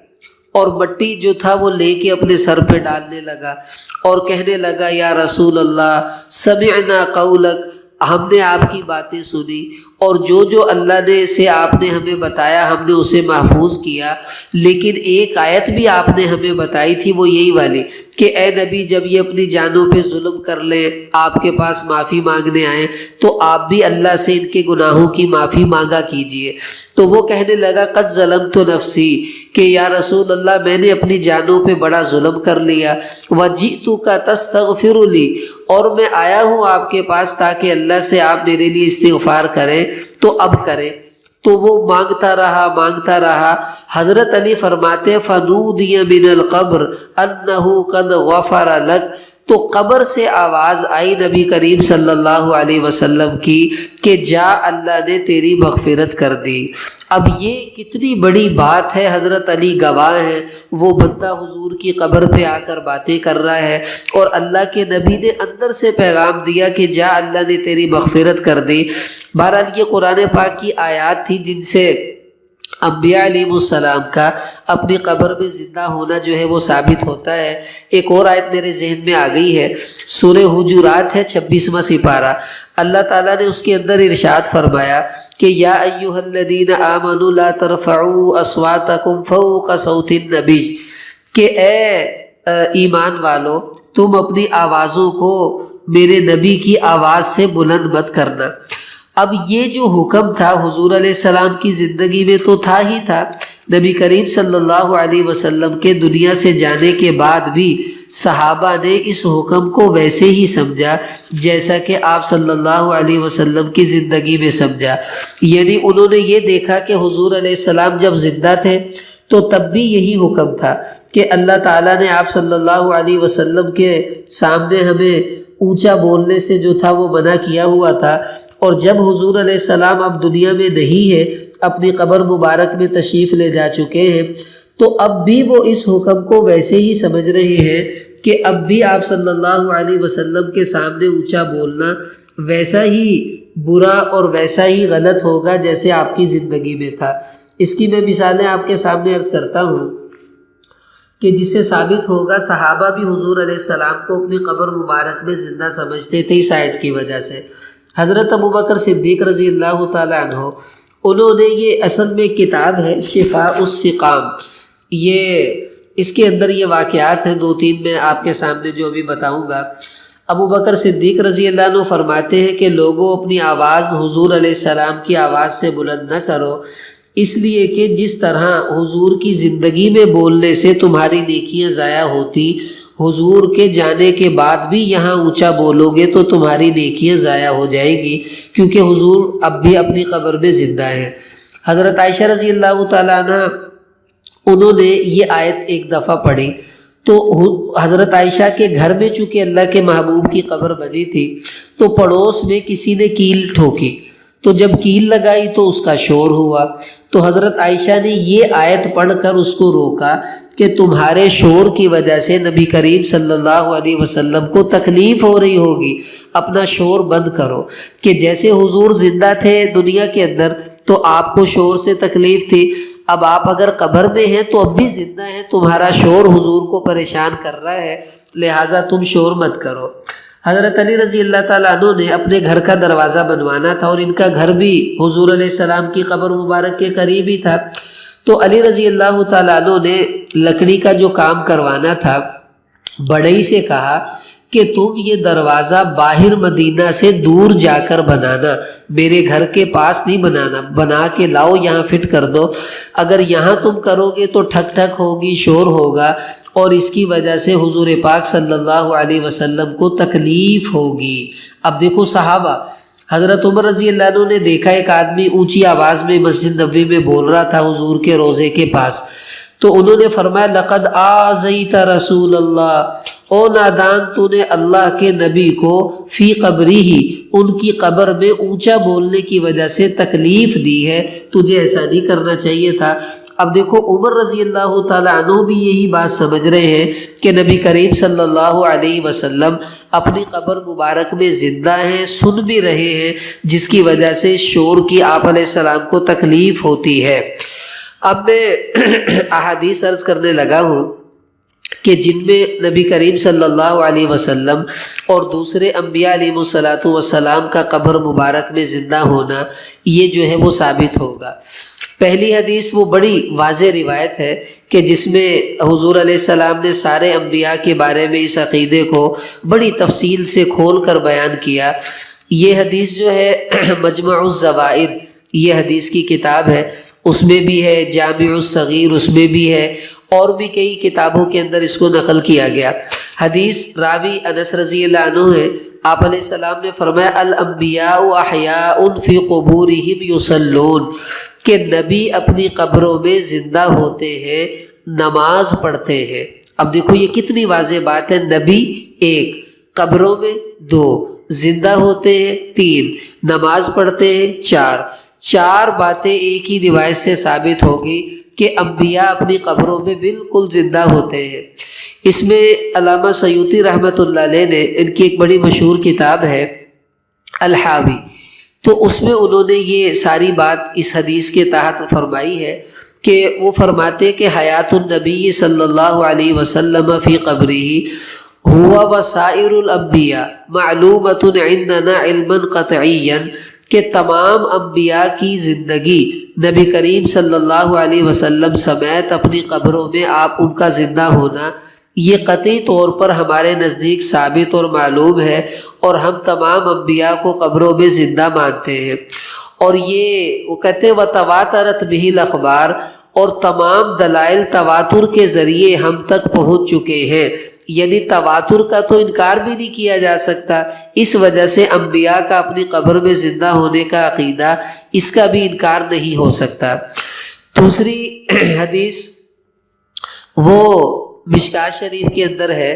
اور مٹی جو تھا وہ لے کے اپنے سر پہ ڈالنے لگا اور کہنے لگا یا رسول اللہ سمعنا قولک، ہم نے آپ کی باتیں سنی اور جو اللہ نے سے آپ نے ہمیں بتایا ہم نے اسے محفوظ کیا، لیکن ایک آیت بھی آپ نے ہمیں بتائی تھی وہ یہی والی کہ اے نبی جب یہ اپنی جانوں پہ ظلم کر لیں آپ کے پاس معافی مانگنے آئیں تو آپ بھی اللہ سے ان کے گناہوں کی معافی مانگا کیجئے۔ تو وہ کہنے لگا قد ظلمت نفسی، کہ یا رسول اللہ میں نے اپنی جانوں پہ بڑا ظلم کر لیا، وجئتک تستغفر لی، اور میں آیا ہوں آپ کے پاس تاکہ اللہ سے آپ میرے لیے استغفار کریں، تو اب کریں۔ تو وہ مانگتا رہا۔ حضرت علی فرماتے ہیں فنودی من القبر انہ قد غفر لک، تو قبر سے آواز آئی نبی کریم صلی اللہ علیہ وسلم کی کہ جا اللہ نے تیری مغفرت کر دی۔ اب یہ کتنی بڑی بات ہے، حضرت علی گواہ ہیں، وہ بندہ حضور کی قبر پہ آ کر باتیں کر رہا ہے اور اللہ کے نبی نے اندر سے پیغام دیا کہ جا اللہ نے تیری مغفرت کر دی۔ بہرحال یہ قرآن پاک کی آیات تھی جن سے انبیاء علیہ السلام کا اپنی قبر میں زندہ ہونا جو ہے وہ ثابت ہوتا ہے۔ ایک اور آیت میرے ذہن میں آ گئی ہے، سورہ حجرات ہے 26واں سپارہ، اللہ تعالیٰ نے اس کے اندر ارشاد فرمایا کہ یا ایھا الذین آمنوا لا ترفعوا اصواتکم فوق صوت النبی، کہ اے ایمان والو تم اپنی آوازوں کو میرے نبی کی آواز سے بلند مت کرنا۔ اب یہ جو حکم تھا حضور علیہ السلام کی زندگی میں تو تھا ہی تھا، نبی کریم صلی اللہ علیہ وسلم کے دنیا سے جانے کے بعد بھی صحابہ نے اس حکم کو ویسے ہی سمجھا جیسا کہ آپ صلی اللہ علیہ وسلم کی زندگی میں سمجھا، یعنی انہوں نے یہ دیکھا کہ حضور علیہ السلام جب زندہ تھے تو تب بھی یہی حکم تھا کہ اللہ تعالیٰ نے آپ صلی اللہ علیہ وسلم کے سامنے ہمیں اونچا بولنے سے جو تھا وہ منع کیا ہوا تھا، اور جب حضور علیہ السلام اب دنیا میں نہیں ہے، اپنی قبر مبارک میں تشریف لے جا چکے ہیں، تو اب بھی وہ اس حکم کو ویسے ہی سمجھ رہے ہیں کہ اب بھی آپ صلی اللہ علیہ وسلم کے سامنے اونچا بولنا ویسا ہی برا اور ویسا ہی غلط ہوگا جیسے آپ کی زندگی میں تھا۔ اس کی میں مثالیں آپ کے سامنے عرض کرتا ہوں کہ جس سے ثابت ہوگا صحابہ بھی حضور علیہ السلام کو اپنی قبر مبارک میں زندہ سمجھتے تھے اس آیت کی وجہ سے۔ حضرت ابوبکر صدیق رضی اللہ تعالیٰ عنہ، انہوں نے یہ اصل میں کتاب ہے شفاء السقام، یہ اس کے اندر یہ واقعات ہیں 2-3 میں آپ کے سامنے جو ابھی بتاؤں گا۔ ابوبکر صدیق رضی اللہ عنہ فرماتے ہیں کہ لوگوں اپنی آواز حضور علیہ السلام کی آواز سے بلند نہ کرو، اس لیے کہ جس طرح حضور کی زندگی میں بولنے سے تمہاری نیکیاں ضائع ہوتی، حضور کے جانے کے بعد بھی یہاں اونچا بولو گے تو تمہاری نیکیاں ضائع ہو جائیں گی، کیونکہ حضور اب بھی اپنی قبر میں زندہ ہیں۔ حضرت عائشہ رضی اللہ تعالیٰ عنہ انہوں نے یہ آیت ایک دفعہ پڑھی تو حضرت عائشہ کے گھر میں چونکہ اللہ کے محبوب کی قبر بنی تھی تو پڑوس میں کسی نے کیل ٹھوکی، تو جب کیل لگائی تو اس کا شور ہوا، تو حضرت عائشہ نے یہ آیت پڑھ کر اس کو روکا کہ تمہارے شور کی وجہ سے نبی کریم صلی اللہ علیہ وسلم کو تکلیف ہو رہی ہوگی، اپنا شور بند کرو، کہ جیسے حضور زندہ تھے دنیا کے اندر تو آپ کو شور سے تکلیف تھی، اب آپ اگر قبر میں ہیں تو اب بھی زندہ ہیں، تمہارا شور حضور کو پریشان کر رہا ہے، لہٰذا تم شور مت کرو۔ حضرت علی رضی اللہ تعالیٰ عنہ نے اپنے گھر کا دروازہ بنوانا تھا اور ان کا گھر بھی حضور علیہ السلام کی قبر مبارک کے قریب ہی تھا، تو علی رضی اللہ تعالیٰ عنہ نے لکڑی کا جو کام کروانا تھا بڑھئی سے کہا کہ تم یہ دروازہ باہر مدینہ سے دور جا کر بنانا، میرے گھر کے پاس نہیں بنانا، بنا کے لاؤ یہاں فٹ کر دو، اگر یہاں تم کرو گے تو ٹھک ٹھک ہوگی، شور ہوگا، اور اس کی وجہ سے حضور پاک صلی اللہ علیہ وسلم کو تکلیف ہوگی۔ اب دیکھو صحابہ، حضرت عمر رضی اللہ عنہ نے دیکھا ایک آدمی اونچی آواز میں مسجد نبوی میں بول رہا تھا حضور کے روضے کے پاس، تو انہوں نے فرمایا لقد آذیت رسول اللہ، او نادان تو نے اللہ کے نبی کو فی قبری ہی، ان کی قبر میں اونچا بولنے کی وجہ سے تکلیف دی ہے، تجھے ایسا نہیں کرنا چاہیے تھا۔ اب دیکھو عمر رضی اللہ تعالیٰ عنہ بھی یہی بات سمجھ رہے ہیں کہ نبی کریم صلی اللہ علیہ وسلم اپنی قبر مبارک میں زندہ ہیں، سن بھی رہے ہیں، جس کی وجہ سے شور کی آپ علیہ السلام کو تکلیف ہوتی ہے۔ اب میں احادیث عرض کرنے لگا ہوں کہ جن میں نبی کریم صلی اللہ علیہ وسلم اور دوسرے انبیاء علیہ الصلاۃ والسلام کا قبر مبارک میں زندہ ہونا یہ جو ہے وہ ثابت ہوگا۔ پہلی حدیث وہ بڑی واضح روایت ہے کہ جس میں حضور علیہ السلام نے سارے انبیاء کے بارے میں اس عقیدے کو بڑی تفصیل سے کھول کر بیان کیا۔ یہ حدیث جو ہے مجمع الزوائد، یہ حدیث کی کتاب ہے، اس میں بھی ہے، جامع الصغیر اس میں بھی ہے، اور بھی کئی کتابوں کے اندر اس کو نقل کیا گیا۔ حدیث راوی انس رضی اللہ عنہ ہے، آپ علیہ السلام نے فرمایا الانبیاء احیاء فی قبورہم یصلون، کہ نبی اپنی قبروں میں زندہ ہوتے ہیں، نماز پڑھتے ہیں۔ اب دیکھو یہ کتنی واضح بات ہے، نبی ایک، قبروں میں دو، زندہ ہوتے ہیں تین، نماز پڑھتے ہیں چار۔ چار باتیں ایک ہی روایت سے ثابت ہوگی کہ انبیاء اپنی قبروں میں بالکل زندہ ہوتے ہیں۔ اس میں علامہ سیوطی رحمۃ اللہ علیہ نے، ان کی ایک بڑی مشہور کتاب ہے الحاوی، تو اس میں انہوں نے یہ ساری بات اس حدیث کے تحت فرمائی ہے کہ وہ فرماتے کہ حیات النبی صلی اللہ علیہ وسلم فی قبرہ ہوا وسائر الانبیاء معلومۃ عندنا علما قطعیا، کہ تمام انبیاء کی زندگی نبی کریم صلی اللہ علیہ وسلم سمیت اپنی قبروں میں آپ ان کا زندہ ہونا یہ قطعی طور پر ہمارے نزدیک ثابت اور معلوم ہے، اور ہم تمام انبیاء کو قبروں میں زندہ مانتے ہیں۔ اور یہ وہ کہتے ہیں وتواترت بہ الاخبار، اور تمام دلائل تواتر کے ذریعے ہم تک پہنچ چکے ہیں، یعنی تواتر کا تو انکار بھی نہیں کیا جا سکتا، اس وجہ سے انبیاء کا اپنی قبر میں زندہ ہونے کا عقیدہ اس کا بھی انکار نہیں ہو سکتا۔ دوسری حدیث وہ مشکوٰۃ شریف کے اندر ہے،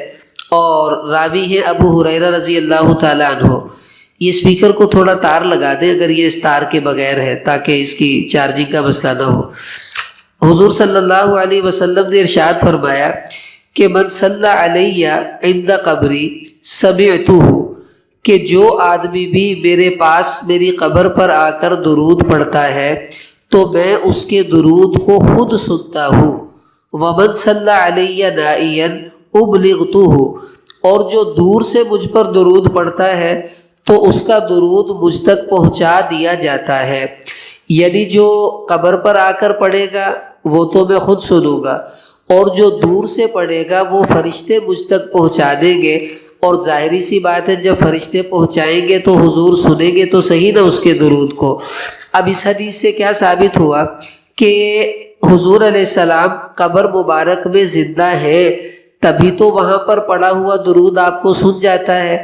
اور راوی ہے ابو ہریرہ رضی اللہ تعالیٰ عنہ۔ یہ اسپیکر کو تھوڑا تار لگا دیں اگر یہ اس تار کے بغیر ہے، تاکہ اس کی چارجنگ کا مسئلہ نہ ہو۔ حضور صلی اللہ علیہ وسلم نے ارشاد فرمایا کہ من صلی علیہ عند قبری سمعتہ، کہ جو آدمی بھی میرے پاس میری قبر پر آ کر درود پڑھتا ہے تو میں اس کے درود کو خود سنتا ہوں۔ ومن صلی علیہ نائیا ابلغتہ، اور جو دور سے مجھ پر درود پڑھتا ہے تو اس کا درود مجھ تک پہنچا دیا جاتا ہے۔ یعنی جو قبر پر آ کر پڑھے گا وہ تو میں خود سنوں گا، اور جو دور سے پڑھے گا وہ فرشتے مجھ تک پہنچا دیں گے، اور ظاہری سی بات ہے جب فرشتے پہنچائیں گے تو حضور سنیں گے تو صحیح نا اس کے درود کو۔ اب اس حدیث سے کیا ثابت ہوا کہ حضور علیہ السلام قبر مبارک میں زندہ ہے، تبھی تو وہاں پر پڑا ہوا درود آپ کو سن جاتا ہے۔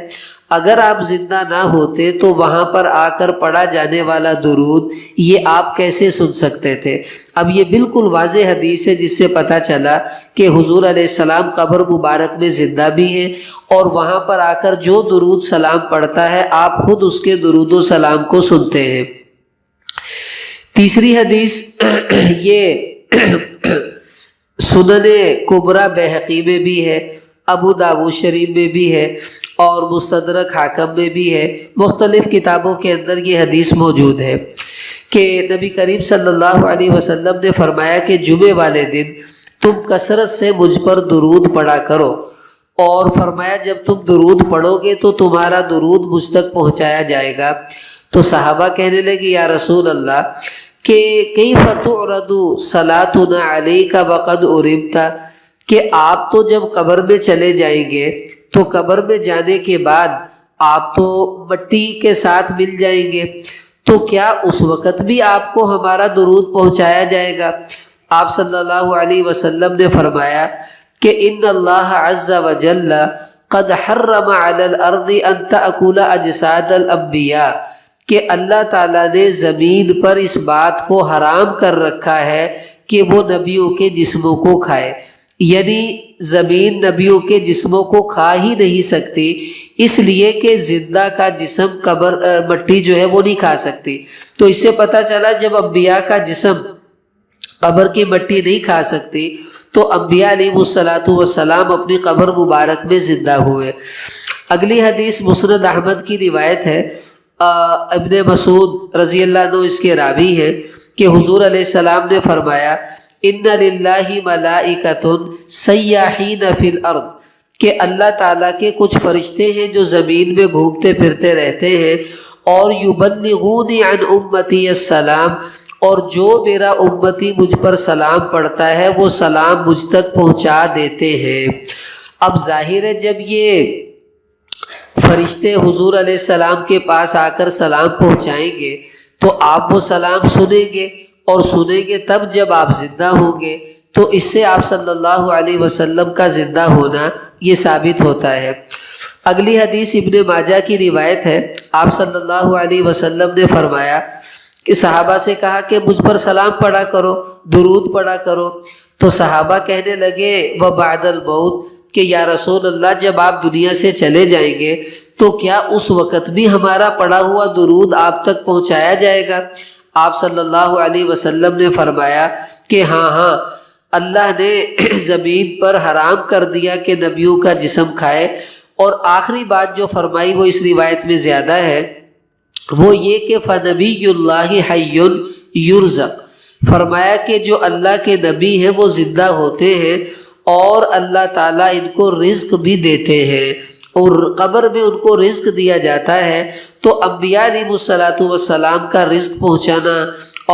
اگر آپ زندہ نہ ہوتے تو وہاں پر آ کر پڑھا جانے والا درود یہ آپ کیسے سن سکتے تھے؟ اب یہ بالکل واضح حدیث ہے جس سے پتہ چلا کہ حضور علیہ السلام قبر مبارک میں زندہ بھی ہیں، اور وہاں پر آ کر جو درود سلام پڑھتا ہے آپ خود اس کے درود و سلام کو سنتے ہیں۔ تیسری حدیث یہ سنن کبریٰ بہقی میں بھی ہے، ابو داؤد شریف میں بھی ہے، اور مستدرک حاکم میں بھی ہے، مختلف کتابوں کے اندر یہ حدیث موجود ہے کہ نبی کریم صلی اللہ علیہ وسلم نے فرمایا کہ جمعے والے دن تم کثرت سے مجھ پر درود پڑھا کرو، اور فرمایا جب تم درود پڑھو گے تو تمہارا درود مجھ تک پہنچایا جائے گا۔ تو صحابہ کہنے لگے یا رسول اللہ کہ کیف تعرض صلاتنا علیک وقد ارمت، کہ آپ تو جب قبر میں چلے جائیں گے تو قبر میں جانے کے بعد آپ تو مٹی کے ساتھ مل جائیں گے، تو کیا اس وقت بھی آپ کو ہمارا درود پہنچایا جائے گا؟ آپ صلی اللہ علیہ وسلم نے فرمایا کہ ان اللہ عز وجل قد حرم علی الارض ان تأکل اجساد الانبیاء، کہ اللہ تعالیٰ نے زمین پر اس بات کو حرام کر رکھا ہے کہ وہ نبیوں کے جسموں کو کھائے، یعنی زمین نبیوں کے جسموں کو کھا ہی نہیں سکتی، اس لیے کہ زندہ کا جسم قبر مٹی جو ہے وہ نہیں کھا سکتی۔ تو اس سے پتہ چلا جب انبیاء کا جسم قبر کی مٹی نہیں کھا سکتی تو انبیاء علیہ الصلاۃ والسلام اپنی قبر مبارک میں زندہ ہوئے۔ اگلی حدیث مسند احمد کی روایت ہے، ابن مسعود رضی اللہ عنہ اس کے راوی ہیں کہ حضور علیہ السلام نے فرمایا ان للہ ملائکۃ سیاحین فی الارض، کہ اللہ تعالیٰ کے کچھ فرشتے ہیں جو زمین میں گھومتے پھرتے رہتے ہیں، اور یبلغونی عن امتی السلام، اور جو میرا امتی مجھ پر سلام پڑھتا ہے وہ سلام مجھ تک پہنچا دیتے ہیں۔ اب ظاہر ہے جب یہ فرشتے حضور علیہ السلام کے پاس آ کر سلام پہنچائیں گے تو آپ وہ سلام سنیں گے، اور سنیں گے تب جب آپ زندہ ہوں گے، تو اس سے آپ صلی اللہ علیہ وسلم کا زندہ ہونا یہ ثابت ہوتا ہے۔ اگلی حدیث ابن ماجہ کی روایت ہے، آپ صلی اللہ علیہ وسلم نے فرمایا کہ صحابہ سے کہا کہ مجھ پر سلام پڑھا کرو، درود پڑھا کرو، تو صحابہ کہنے لگے وبعد الموت کہ یا رسول اللہ جب آپ دنیا سے چلے جائیں گے تو کیا اس وقت بھی ہمارا پڑھا ہوا درود آپ تک پہنچایا جائے گا؟ آپ صلی اللہ علیہ وسلم نے فرمایا کہ ہاں، اللہ نے زمین پر حرام کر دیا کہ نبیوں کا جسم کھائے، اور آخری بات جو فرمائی وہ اس روایت میں زیادہ ہے، وہ یہ کہ فنبی اللہ حی یرزق، فرمایا کہ جو اللہ کے نبی ہیں وہ زندہ ہوتے ہیں اور اللہ تعالیٰ ان کو رزق بھی دیتے ہیں، اور قبر میں ان کو رزق دیا جاتا ہے۔ تو انبیاء علیہ الصلوۃ والسلام کا رزق پہنچانا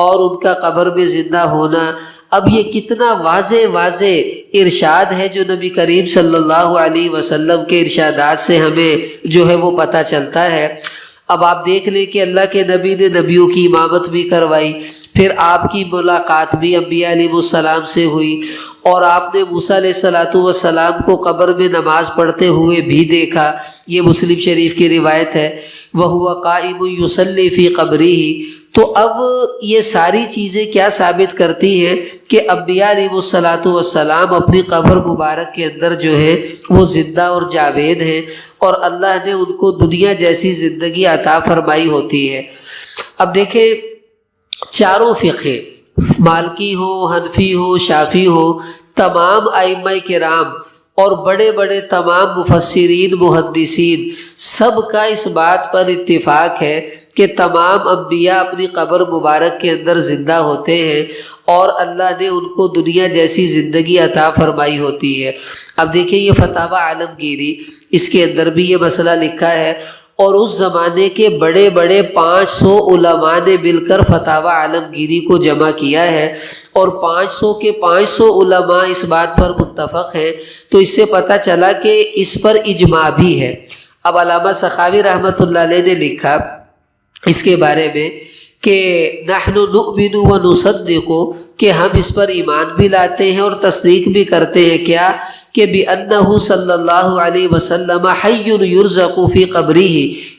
اور ان کا قبر میں زندہ ہونا، اب یہ کتنا واضح ارشاد ہے جو نبی کریم صلی اللہ علیہ وسلم کے ارشادات سے ہمیں جو ہے وہ پتہ چلتا ہے۔ اب آپ دیکھ لیں کہ اللہ کے نبی نے نبیوں کی امامت بھی کروائی، پھر آپ کی ملاقات بھی انبیاء علیہ السلام سے ہوئی، اور آپ نے موسیٰ علیہ الصلوۃ والسلام کو قبر میں نماز پڑھتے ہوئے بھی دیکھا، یہ مسلم شریف کی روایت ہے، وَهُوَ قَائِمٌ يُصَلِّي فِي قَبْرِهِ۔ تو اب یہ ساری چیزیں کیا ثابت کرتی ہیں کہ انبیاء علیہ الصلوۃ والسلام اپنی قبر مبارک کے اندر جو ہے وہ زندہ اور جاوید ہیں، اور اللہ نے ان کو دنیا جیسی زندگی عطا فرمائی ہوتی ہے۔ اب دیکھیں چاروں فقہ، مالکی ہو، حنفی ہو، شافعی ہو، تمام ائمہ کرام اور بڑے بڑے تمام مفسرین محدثین، سب کا اس بات پر اتفاق ہے کہ تمام انبیاء اپنی قبر مبارک کے اندر زندہ ہوتے ہیں اور اللہ نے ان کو دنیا جیسی زندگی عطا فرمائی ہوتی ہے۔ اب دیکھیں یہ فتاوی عالمگیری، اس کے اندر بھی یہ مسئلہ لکھا ہے، اور اس زمانے کے بڑے بڑے 500 علماء نے مل کر فتاوی عالمگیری کو جمع کیا ہے، اور 500 کے 500 علماء اس بات پر متفق ہیں، تو اس سے پتہ چلا کہ اس پر اجماع بھی ہے۔ اب علامہ سخاوی رحمۃ اللہ علیہ نے لکھا اس کے بارے میں کہ نحن نؤمن و نصدق، کہ ہم اس پر ایمان بھی لاتے ہیں اور تصدیق بھی کرتے ہیں، کیا کہ بِأَنَّهُ صلی اللہ علیہ وسلم حی یرزق فی قبرہ،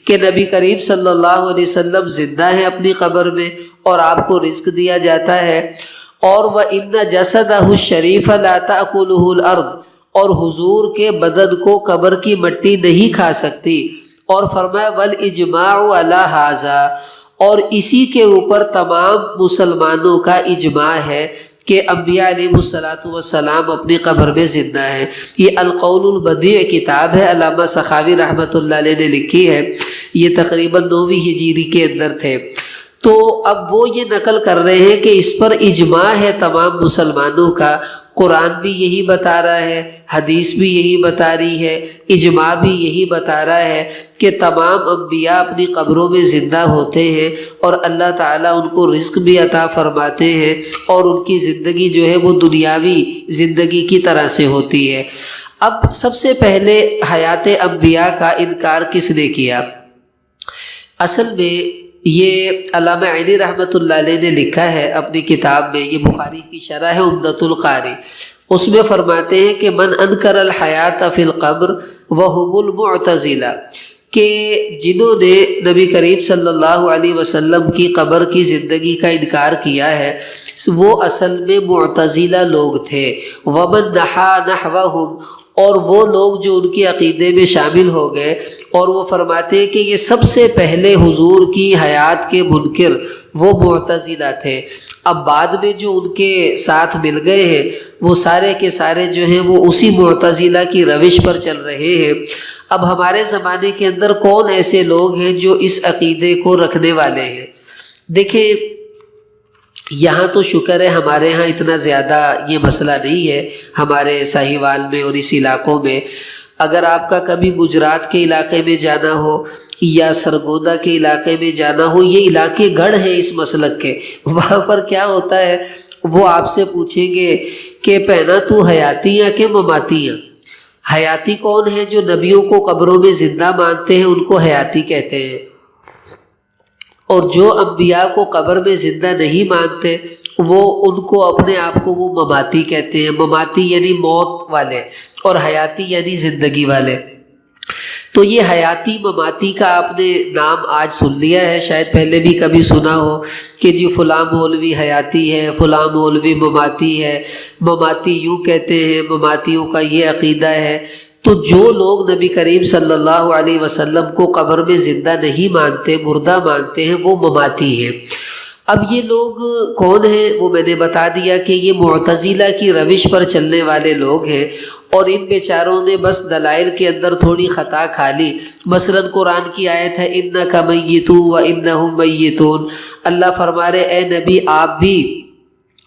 کہ نبی کریم صلی اللہ علیہ وسلم زندہ ہیں اپنی قبر میں اور آپ کو رزق دیا جاتا ہے، اور وَإِنَّ جَسَدَهُ الشَّرِيفَ لَا تَأْكُلُهُ الْأَرْضُ، اور حضور کے بدن کو قبر کی مٹی نہیں کھا سکتی، اور فرمایا وَالْإِجْمَاعُ عَلَى هَذَا، اور اسی کے اوپر تمام مسلمانوں کا اجماع ہے کہ انبیاء علیہ الصلوۃ والسلام اپنی قبر میں زندہ ہیں۔ یہ القول البدیع کتاب ہے، علامہ سخاوی رحمۃ اللہ علیہ نے لکھی ہے، یہ تقریباً 9ویں ہجری کے اندر تھے۔ تو اب وہ یہ نقل کر رہے ہیں کہ اس پر اجماع ہے تمام مسلمانوں کا، قرآن بھی یہی بتا رہا ہے، حدیث بھی یہی بتا رہی ہے، اجماع بھی یہی بتا رہا ہے کہ تمام انبیاء اپنی قبروں میں زندہ ہوتے ہیں اور اللہ تعالیٰ ان کو رزق بھی عطا فرماتے ہیں، اور ان کی زندگی جو ہے وہ دنیاوی زندگی کی طرح سے ہوتی ہے۔ اب سب سے پہلے حیات انبیاء کا انکار کس نے کیا؟ اصل میں یہ علامہ عینی رحمۃ اللہ علیہ نے لکھا ہے اپنی کتاب میں، یہ بخاری کی شرح ہے عمدۃ القاری، اس میں فرماتے ہیں کہ من انکر الحیات فی القبر وہم المعتزلہ، کہ جنہوں نے نبی کریم صلی اللہ علیہ وسلم کی قبر کی زندگی کا انکار کیا ہے وہ اصل میں معتزلہ لوگ تھے، ومن نحا نحوہم، اور وہ لوگ جو ان کے عقیدے میں شامل ہو گئے، اور وہ فرماتے ہیں کہ یہ سب سے پہلے حضور کی حیات کے منکر وہ معتزلہ تھے۔ اب بعد میں جو ان کے ساتھ مل گئے ہیں وہ سارے کے سارے جو ہیں وہ اسی معتزلہ کی روش پر چل رہے ہیں۔ اب ہمارے زمانے کے اندر کون ایسے لوگ ہیں جو اس عقیدے کو رکھنے والے ہیں؟ دیکھیں یہاں تو شکر ہے ہمارے ہاں اتنا زیادہ یہ مسئلہ نہیں ہے، ہمارے ساہیوال میں اور اس علاقوں میں۔ اگر آپ کا کبھی گجرات کے علاقے میں جانا ہو یا سرگودا کے علاقے میں جانا ہو، یہ علاقے گڑھ ہیں اس مسلک کے، وہاں پر کیا ہوتا ہے، وہ آپ سے پوچھیں گے کہ پہنا تو حیاتی یا کہ مماتی ہیں۔ حیاتی کون ہے؟ جو نبیوں کو قبروں میں زندہ مانتے ہیں ان کو حیاتی کہتے ہیں، اور جو انبیاء کو قبر میں زندہ نہیں مانتے وہ ان کو اپنے آپ کو وہ مماتی کہتے ہیں۔ مماتی یعنی موت والے اور حیاتی یعنی زندگی والے۔ تو یہ حیاتی مماتی کا آپ نے نام آج سن لیا ہے، شاید پہلے بھی کبھی سنا ہو کہ جی فلاں مولوی حیاتی ہے، فلاں مولوی مماتی ہے، مماتی یوں کہتے ہیں، مماتیوں کا یہ عقیدہ ہے۔ تو جو لوگ نبی کریم صلی اللہ علیہ وسلم کو قبر میں زندہ نہیں مانتے، مردہ مانتے ہیں، وہ مماتی ہیں۔ اب یہ لوگ کون ہیں وہ میں نے بتا دیا کہ یہ معتزلہ کی روش پر چلنے والے لوگ ہیں، اور ان بیچاروں نے بس دلائل کے اندر تھوڑی خطا کھا لی۔ مثلا قرآن کی آیت ہے اِنَّكَ مَيِّتٌ وَإِنَّهُمْ مَيِّتُونَ، اللہ فرما رہے اے نبی آپ بھی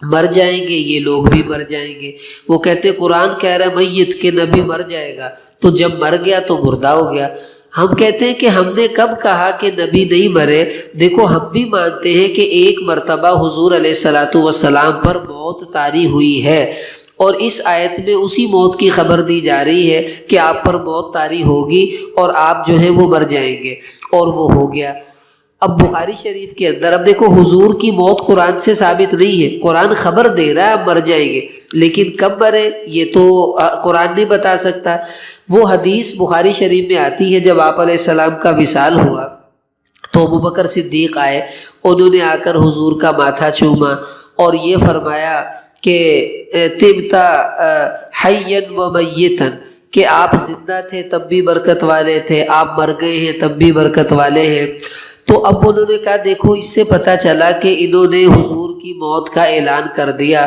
مر جائیں گے، یہ لوگ بھی مر جائیں گے۔ وہ کہتے قرآن کہہ رہا ہے میت کہ نبی مر جائے گا، تو جب مر گیا تو مردہ ہو گیا۔ ہم کہتے ہیں کہ ہم نے کب کہا کہ نبی نہیں مرے؟ دیکھو ہم بھی مانتے ہیں کہ ایک مرتبہ حضور علیہ الصلاۃ والسلام پر موت طاری ہوئی ہے، اور اس آیت میں اسی موت کی خبر دی جا رہی ہے کہ آپ پر موت طاری ہوگی اور آپ جو ہے وہ مر جائیں گے، اور وہ ہو گیا۔ اب بخاری شریف کے اندر اب دیکھو حضور کی موت قرآن سے ثابت نہیں ہے، قرآن خبر دے رہا ہے آپ مر جائیں گے، لیکن کب مرے یہ تو قرآن نہیں بتا سکتا۔ وہ حدیث بخاری شریف میں آتی ہے جب آپ علیہ السلام کا وصال ہوا تو ابوبکر صدیق آئے، انہوں نے آ کر حضور کا ماتھا چوما اور یہ فرمایا کہ طبتا حیا و میتا، کہ آپ زندہ تھے تب بھی برکت والے تھے، آپ مر گئے ہیں تب بھی برکت والے ہیں۔ تو اب انہوں نے کہا دیکھو اس سے پتہ چلا کہ انہوں نے حضور کی موت کا اعلان کر دیا۔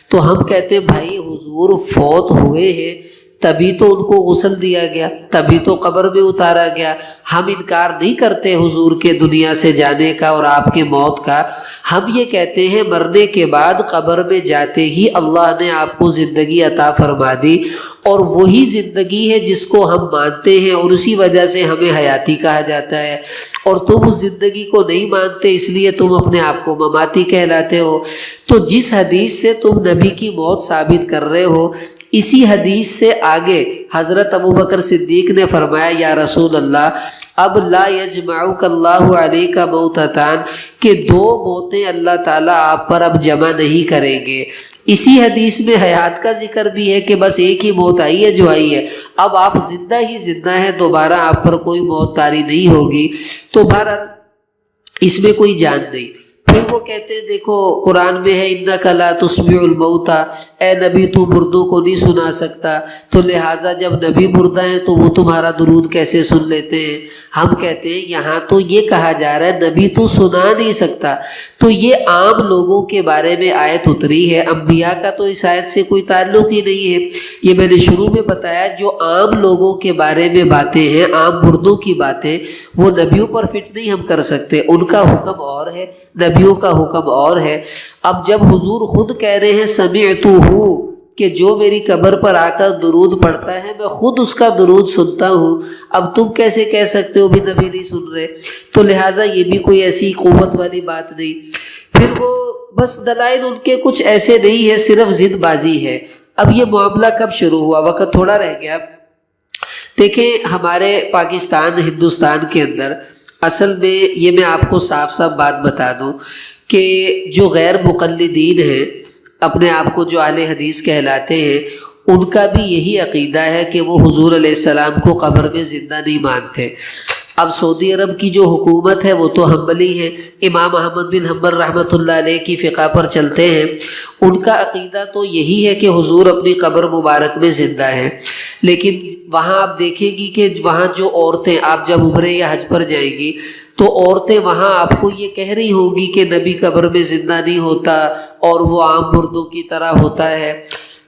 تو ہم کہتے ہیں بھائی حضور فوت ہوئے ہیں تبھی تو ان کو غسل دیا گیا، تبھی تو قبر میں اتارا گیا۔ ہم انکار نہیں کرتے حضور کے دنیا سے جانے کا اور آپ کے موت کا، ہم یہ کہتے ہیں مرنے کے بعد قبر میں جاتے ہی اللہ نے آپ کو زندگی عطا فرما دی، اور وہی زندگی ہے جس کو ہم مانتے ہیں، اور اسی وجہ سے ہمیں حیاتی کہا جاتا ہے۔ اور تم اس زندگی کو نہیں مانتے اس لیے تم اپنے آپ کو مماتی کہلاتے ہو۔ تو جس حدیث سے تم نبی کی موت ثابت کر رہے ہو، اسی حدیث سے آگے حضرت ابوبکر صدیق نے فرمایا یا رسول اللہ اب لا یجمعک اللہ علیک موتتان، کہ دو موتیں اللہ تعالیٰ آپ پر اب جمع نہیں کریں گے۔ اسی حدیث میں حیات کا ذکر بھی ہے کہ بس ایک ہی موت آئی ہے جو آئی ہے، اب آپ زندہ ہی زندہ ہیں، دوبارہ آپ پر کوئی موت طاری نہیں ہوگی۔ تو بہرحال اس میں کوئی جان نہیں۔ پھر وہ کہتے ہیں دیکھو قرآن میں ہے انک لا تسمع الموتى، اے نبی تو مردوں کو نہیں سنا سکتا، تو لہٰذا جب نبی مردہ ہیں تو وہ تمہارا درود کیسے سن لیتے ہیں؟ ہم کہتے ہیں یہاں تو یہ کہا جا رہا ہے نبی تو سنا نہیں سکتا، تو یہ عام لوگوں کے بارے میں آیت اتری ہے، انبیاء کا تو اس آیت سے کوئی تعلق ہی نہیں ہے۔ یہ میں نے شروع میں بتایا جو عام لوگوں کے بارے میں باتیں ہیں، عام مردوں کی باتیں، وہ نبیوں پر فٹ نہیں ہم کر سکتے، ان کا حکم اور ہے، نبیوں کا حکم اور ہے۔ اب جب حضور خود کہہ رہے ہیں سمعتہ، کہ جو میری قبر پر آ کر درود پڑھتا ہے میں خود اس کا درود سنتا ہوں، اب تم کیسے کہہ سکتے ہو بھی نبی نہیں سن رہے؟ تو لہٰذا یہ بھی کوئی ایسی قوت والی بات نہیں۔ پھر وہ بس دلائل ان کے کچھ ایسے نہیں ہے، صرف ضد بازی ہے۔ اب یہ معاملہ کب شروع ہوا؟ وقت تھوڑا رہ گیا۔ دیکھیں ہمارے پاکستان ہندوستان کے اندر اصل میں یہ میں آپ کو صاف صاف بات بتا دوں کہ جو غیر مقلدین ہیں، اپنے آپ کو جو اہل حدیث کہلاتے ہیں، ان کا بھی یہی عقیدہ ہے کہ وہ حضور علیہ السلام کو قبر میں زندہ نہیں مانتے۔ اب سعودی عرب کی جو حکومت ہے وہ تو حنبلی ہے، امام احمد بن حنبل رحمۃ اللہ علیہ کی فقہ پر چلتے ہیں، ان کا عقیدہ تو یہی ہے کہ حضور اپنی قبر مبارک میں زندہ ہیں۔ لیکن وہاں آپ دیکھیں گی کہ وہاں جو عورتیں، آپ جب عمرے یا حج پر جائیں گی تو عورتیں وہاں آپ کو یہ کہہ رہی ہوگی کہ نبی قبر میں زندہ نہیں ہوتا اور وہ عام مردوں کی طرح ہوتا ہے۔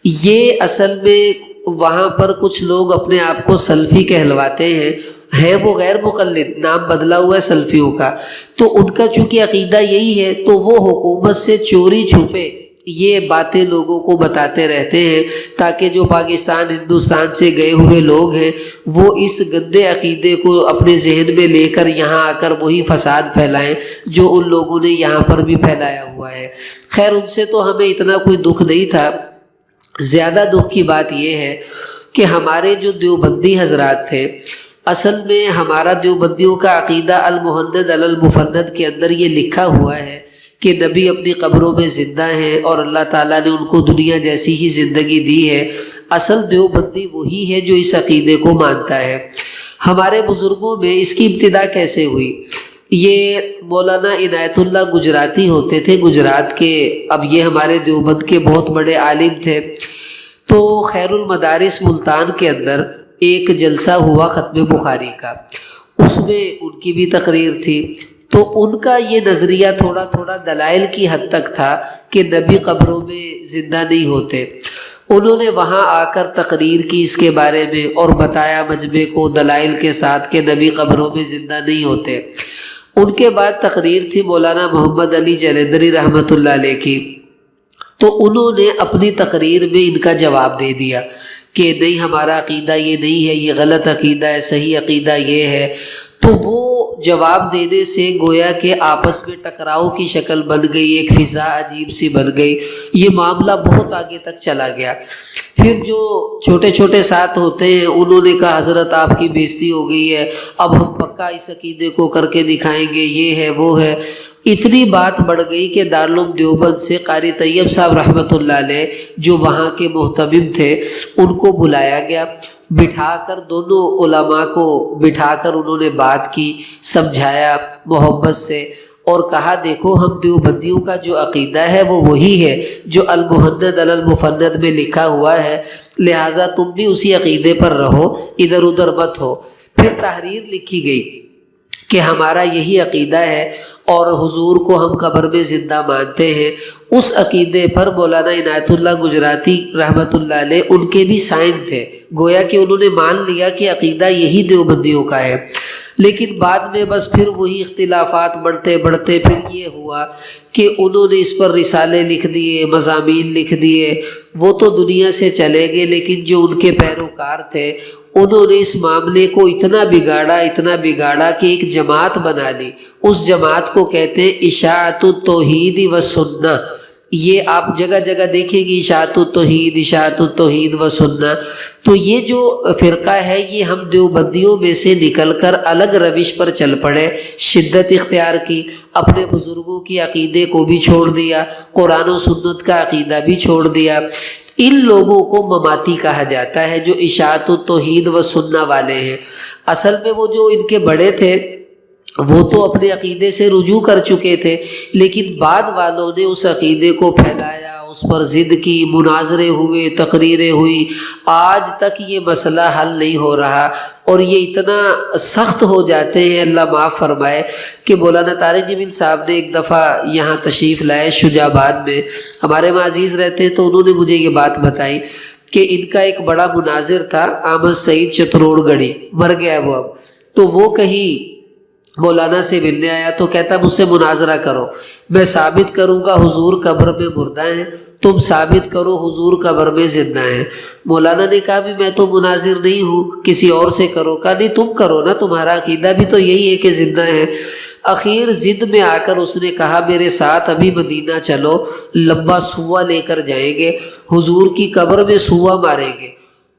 یہ اصل میں وہاں پر کچھ لوگ اپنے آپ کو سلفی کہلواتے ہیں، ہے وہ غیر مقلد، نام بدلا ہوا ہے سلفیوں کا، تو ان کا چونکہ عقیدہ یہی ہے تو وہ حکومت سے چوری چھپے یہ باتیں لوگوں کو بتاتے رہتے ہیں تاکہ جو پاکستان ہندوستان سے گئے ہوئے لوگ ہیں وہ اس گندے عقیدے کو اپنے ذہن میں لے کر یہاں آ کر وہی فساد پھیلائیں جو ان لوگوں نے یہاں پر بھی پھیلایا ہوا ہے۔ خیر ان سے تو ہمیں اتنا کوئی دکھ نہیں تھا، زیادہ دکھ کی بات یہ ہے کہ ہمارے جو دیوبندی حضرات تھے، اصل میں ہمارا دیوبندیوں کا عقیدہ المہند علی المفند کے اندر یہ لکھا ہوا ہے کہ نبی اپنی قبروں میں زندہ ہیں اور اللہ تعالیٰ نے ان کو دنیا جیسی ہی زندگی دی ہے۔ اصل دیوبندی وہی ہے جو اس عقیدے کو مانتا ہے۔ ہمارے بزرگوں میں اس کی ابتدا کیسے ہوئی؟ یہ مولانا عنایت اللہ گجراتی ہوتے تھے گجرات کے، اب یہ ہمارے دیوبند کے بہت بڑے عالم تھے۔ تو خیر المدارس ملتان کے اندر ایک جلسہ ہوا ختم بخاری کا، اس میں ان کی بھی تقریر تھی۔ تو ان کا یہ نظریہ تھوڑا تھوڑا دلائل کی حد تک تھا کہ نبی قبروں میں زندہ نہیں ہوتے۔ انہوں نے وہاں آ کر تقریر کی اس کے بارے میں اور بتایا مجمع کو دلائل کے ساتھ کہ نبی قبروں میں زندہ نہیں ہوتے۔ ان کے بعد تقریر تھی مولانا محمد علی جلندری رحمۃ اللہ علیہ کی، تو انہوں نے اپنی تقریر میں ان کا جواب دے دیا کہ نہیں ہمارا عقیدہ یہ نہیں ہے، یہ غلط عقیدہ ہے، صحیح عقیدہ یہ ہے۔ تو وہ جواب دینے سے گویا کہ آپس میں ٹکراؤ کی شکل بن گئی، ایک فضا عجیب سی بن گئی، یہ معاملہ بہت آگے تک چلا گیا۔ پھر جو چھوٹے چھوٹے ساتھ ہوتے ہیں انہوں نے کہا حضرت آپ کی بےزتی ہو گئی ہے، اب ہم پکا اس عقیدے کو کر کے دکھائیں گے، یہ ہے وہ ہے۔ اتنی بات بڑھ گئی کہ دارالعلوم دیوبند سے قاری طیب صاحب رحمۃ اللہ علیہ جو وہاں کے محتمم تھے ان کو بلایا گیا، بٹھا کر دونوں علماء کو بٹھا کر انہوں نے بات کی، سمجھایا محبت سے اور کہا دیکھو ہم دیوبندیوں کا جو عقیدہ ہے وہ وہی ہے جو المہند علی المفند میں لکھا ہوا ہے، لہٰذا تم بھی اسی عقیدے پر رہو، ادھر ادھر مت ہو۔ پھر تحریر لکھی گئی کہ ہمارا یہی عقیدہ ہے اور حضور کو ہم قبر میں زندہ مانتے ہیں۔ اس عقیدے پر مولانا عنایت اللہ گجراتی رحمۃ اللہ علیہ ان کے بھی سائن تھے، گویا کہ انہوں نے مان لیا کہ عقیدہ یہی دیوبندیوں کا ہے۔ لیکن بعد میں بس پھر وہی اختلافات بڑھتے بڑھتے پھر یہ ہوا کہ انہوں نے اس پر رسالے لکھ دیے، مضامین لکھ دیے، وہ تو دنیا سے چلے گئے، لیکن جو ان کے پیروکار تھے انہوں نے اس معاملے کو اتنا بگاڑا کہ ایک جماعت بنا لی۔ اس جماعت کو کہتے ہیں اشاعت التوحید و سنہ۔ یہ آپ جگہ جگہ دیکھیں گی اشاعت التوحید و سنہ۔ تو یہ جو فرقہ ہے یہ ہم دیوبندیوں میں سے نکل کر الگ روش پر چل پڑے، شدت اختیار کی، اپنے بزرگوں کی عقیدے کو بھی چھوڑ دیا، قرآن و سنت کا عقیدہ بھی چھوڑ دیا۔ ان لوگوں کو مماتی کہا جاتا ہے جو اشاعت التوحید و سنہ والے ہیں۔ اصل میں وہ جو ان کے بڑے تھے وہ تو اپنے عقیدے سے رجوع کر چکے تھے، لیکن بعد والوں نے اس عقیدے کو پھیلایا، اس پر ضد کی، مناظرے ہوئے، تقریریں ہوئی، آج تک یہ مسئلہ حل نہیں ہو رہا اور یہ اتنا سخت ہو جاتے ہیں، اللہ معاف فرمائے، کہ مولانا طارق جمیل صاحب نے ایک دفعہ یہاں تشریف لائے شجاع آباد میں، ہمارے وہاں عزیز رہتے ہیں، تو انہوں نے مجھے یہ بات بتائی کہ ان کا ایک بڑا مناظر تھا احمد سعید چتروڑ گڑھی، مر گیا وہ اب، تو وہ کہیں مولانا سے ملنے آیا تو کہتا مجھ سے مناظرہ کرو، میں ثابت کروں گا حضور قبر میں مردہ ہیں، تم ثابت کرو حضور قبر میں زندہ ہیں۔ مولانا نے کہا بھی میں تو مناظر نہیں ہوں، کسی اور سے کرو۔ کہا نہیں تم کرو نا، تمہارا عقیدہ بھی تو یہی ہے کہ زندہ ہیں۔ اخیر ضد میں آ کر اس نے کہا میرے ساتھ ابھی مدینہ چلو، لمبا سوا لے کر جائیں گے، حضور کی قبر میں سوا ماریں گے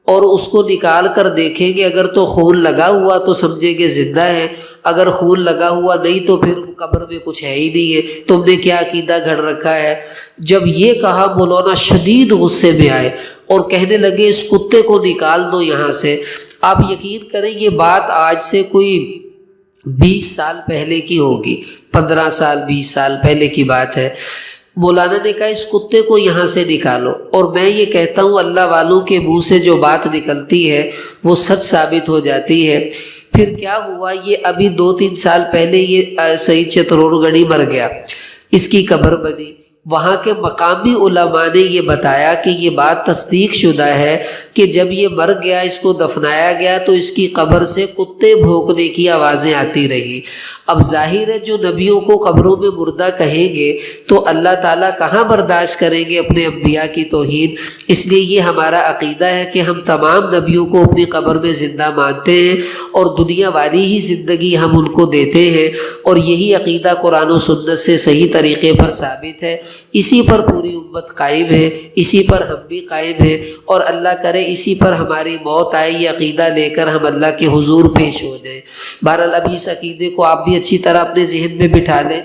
اور اس کو نکال کر دیکھیں گے، اگر تو خون لگا ہوا تو سمجھیں گے زندہ ہے، اگر خون لگا ہوا نہیں تو پھر قبر میں کچھ ہے ہی نہیں ہے، تم نے کیا عقیدہ گھڑ رکھا ہے۔ جب یہ کہا مولانا شدید غصے میں آئے اور کہنے لگے اس کتے کو نکال دو یہاں سے۔ آپ یقین کریں یہ بات آج سے کوئی 20 سال پہلے کی ہوگی، 15 سال 20 سال پہلے کی بات ہے۔ مولانا نے کہا اس کتے کو یہاں سے نکالو، اور میں یہ کہتا ہوں اللہ والوں کے منہ سے جو بات نکلتی ہے وہ سچ ثابت ہو جاتی ہے۔ پھر کیا ہوا، یہ ابھی 2-3 سال پہلے یہ سعید چتروڑ گڑھی مر گیا، اس کی قبر بنی، وہاں کے مقامی علماء نے یہ بتایا کہ یہ بات تصدیق شدہ ہے کہ جب یہ مر گیا، اس کو دفنایا گیا، تو اس کی قبر سے کتے بھونکنے کی آوازیں آتی رہی۔ اب ظاہر ہے جو نبیوں کو قبروں میں مردہ کہیں گے تو اللہ تعالیٰ کہاں برداشت کریں گے اپنے انبیاء کی توہین۔ اس لیے یہ ہمارا عقیدہ ہے کہ ہم تمام نبیوں کو اپنی قبر میں زندہ مانتے ہیں اور دنیا والی ہی زندگی ہم ان کو دیتے ہیں، اور یہی عقیدہ قرآن و سنت سے صحیح طریقے پر ثابت ہے۔ اسی پر پوری امت قائم ہے، اسی پر ہم بھی قائم ہیں، اور اللہ کرے اسی پر ہماری موت آئے، یہ عقیدہ لے کر ہم اللہ کے حضور پیش ہو جائیں۔ بہرحال اب اس عقیدے کو آپ بھی اچھی طرح اپنے ذہن میں بٹھا لیں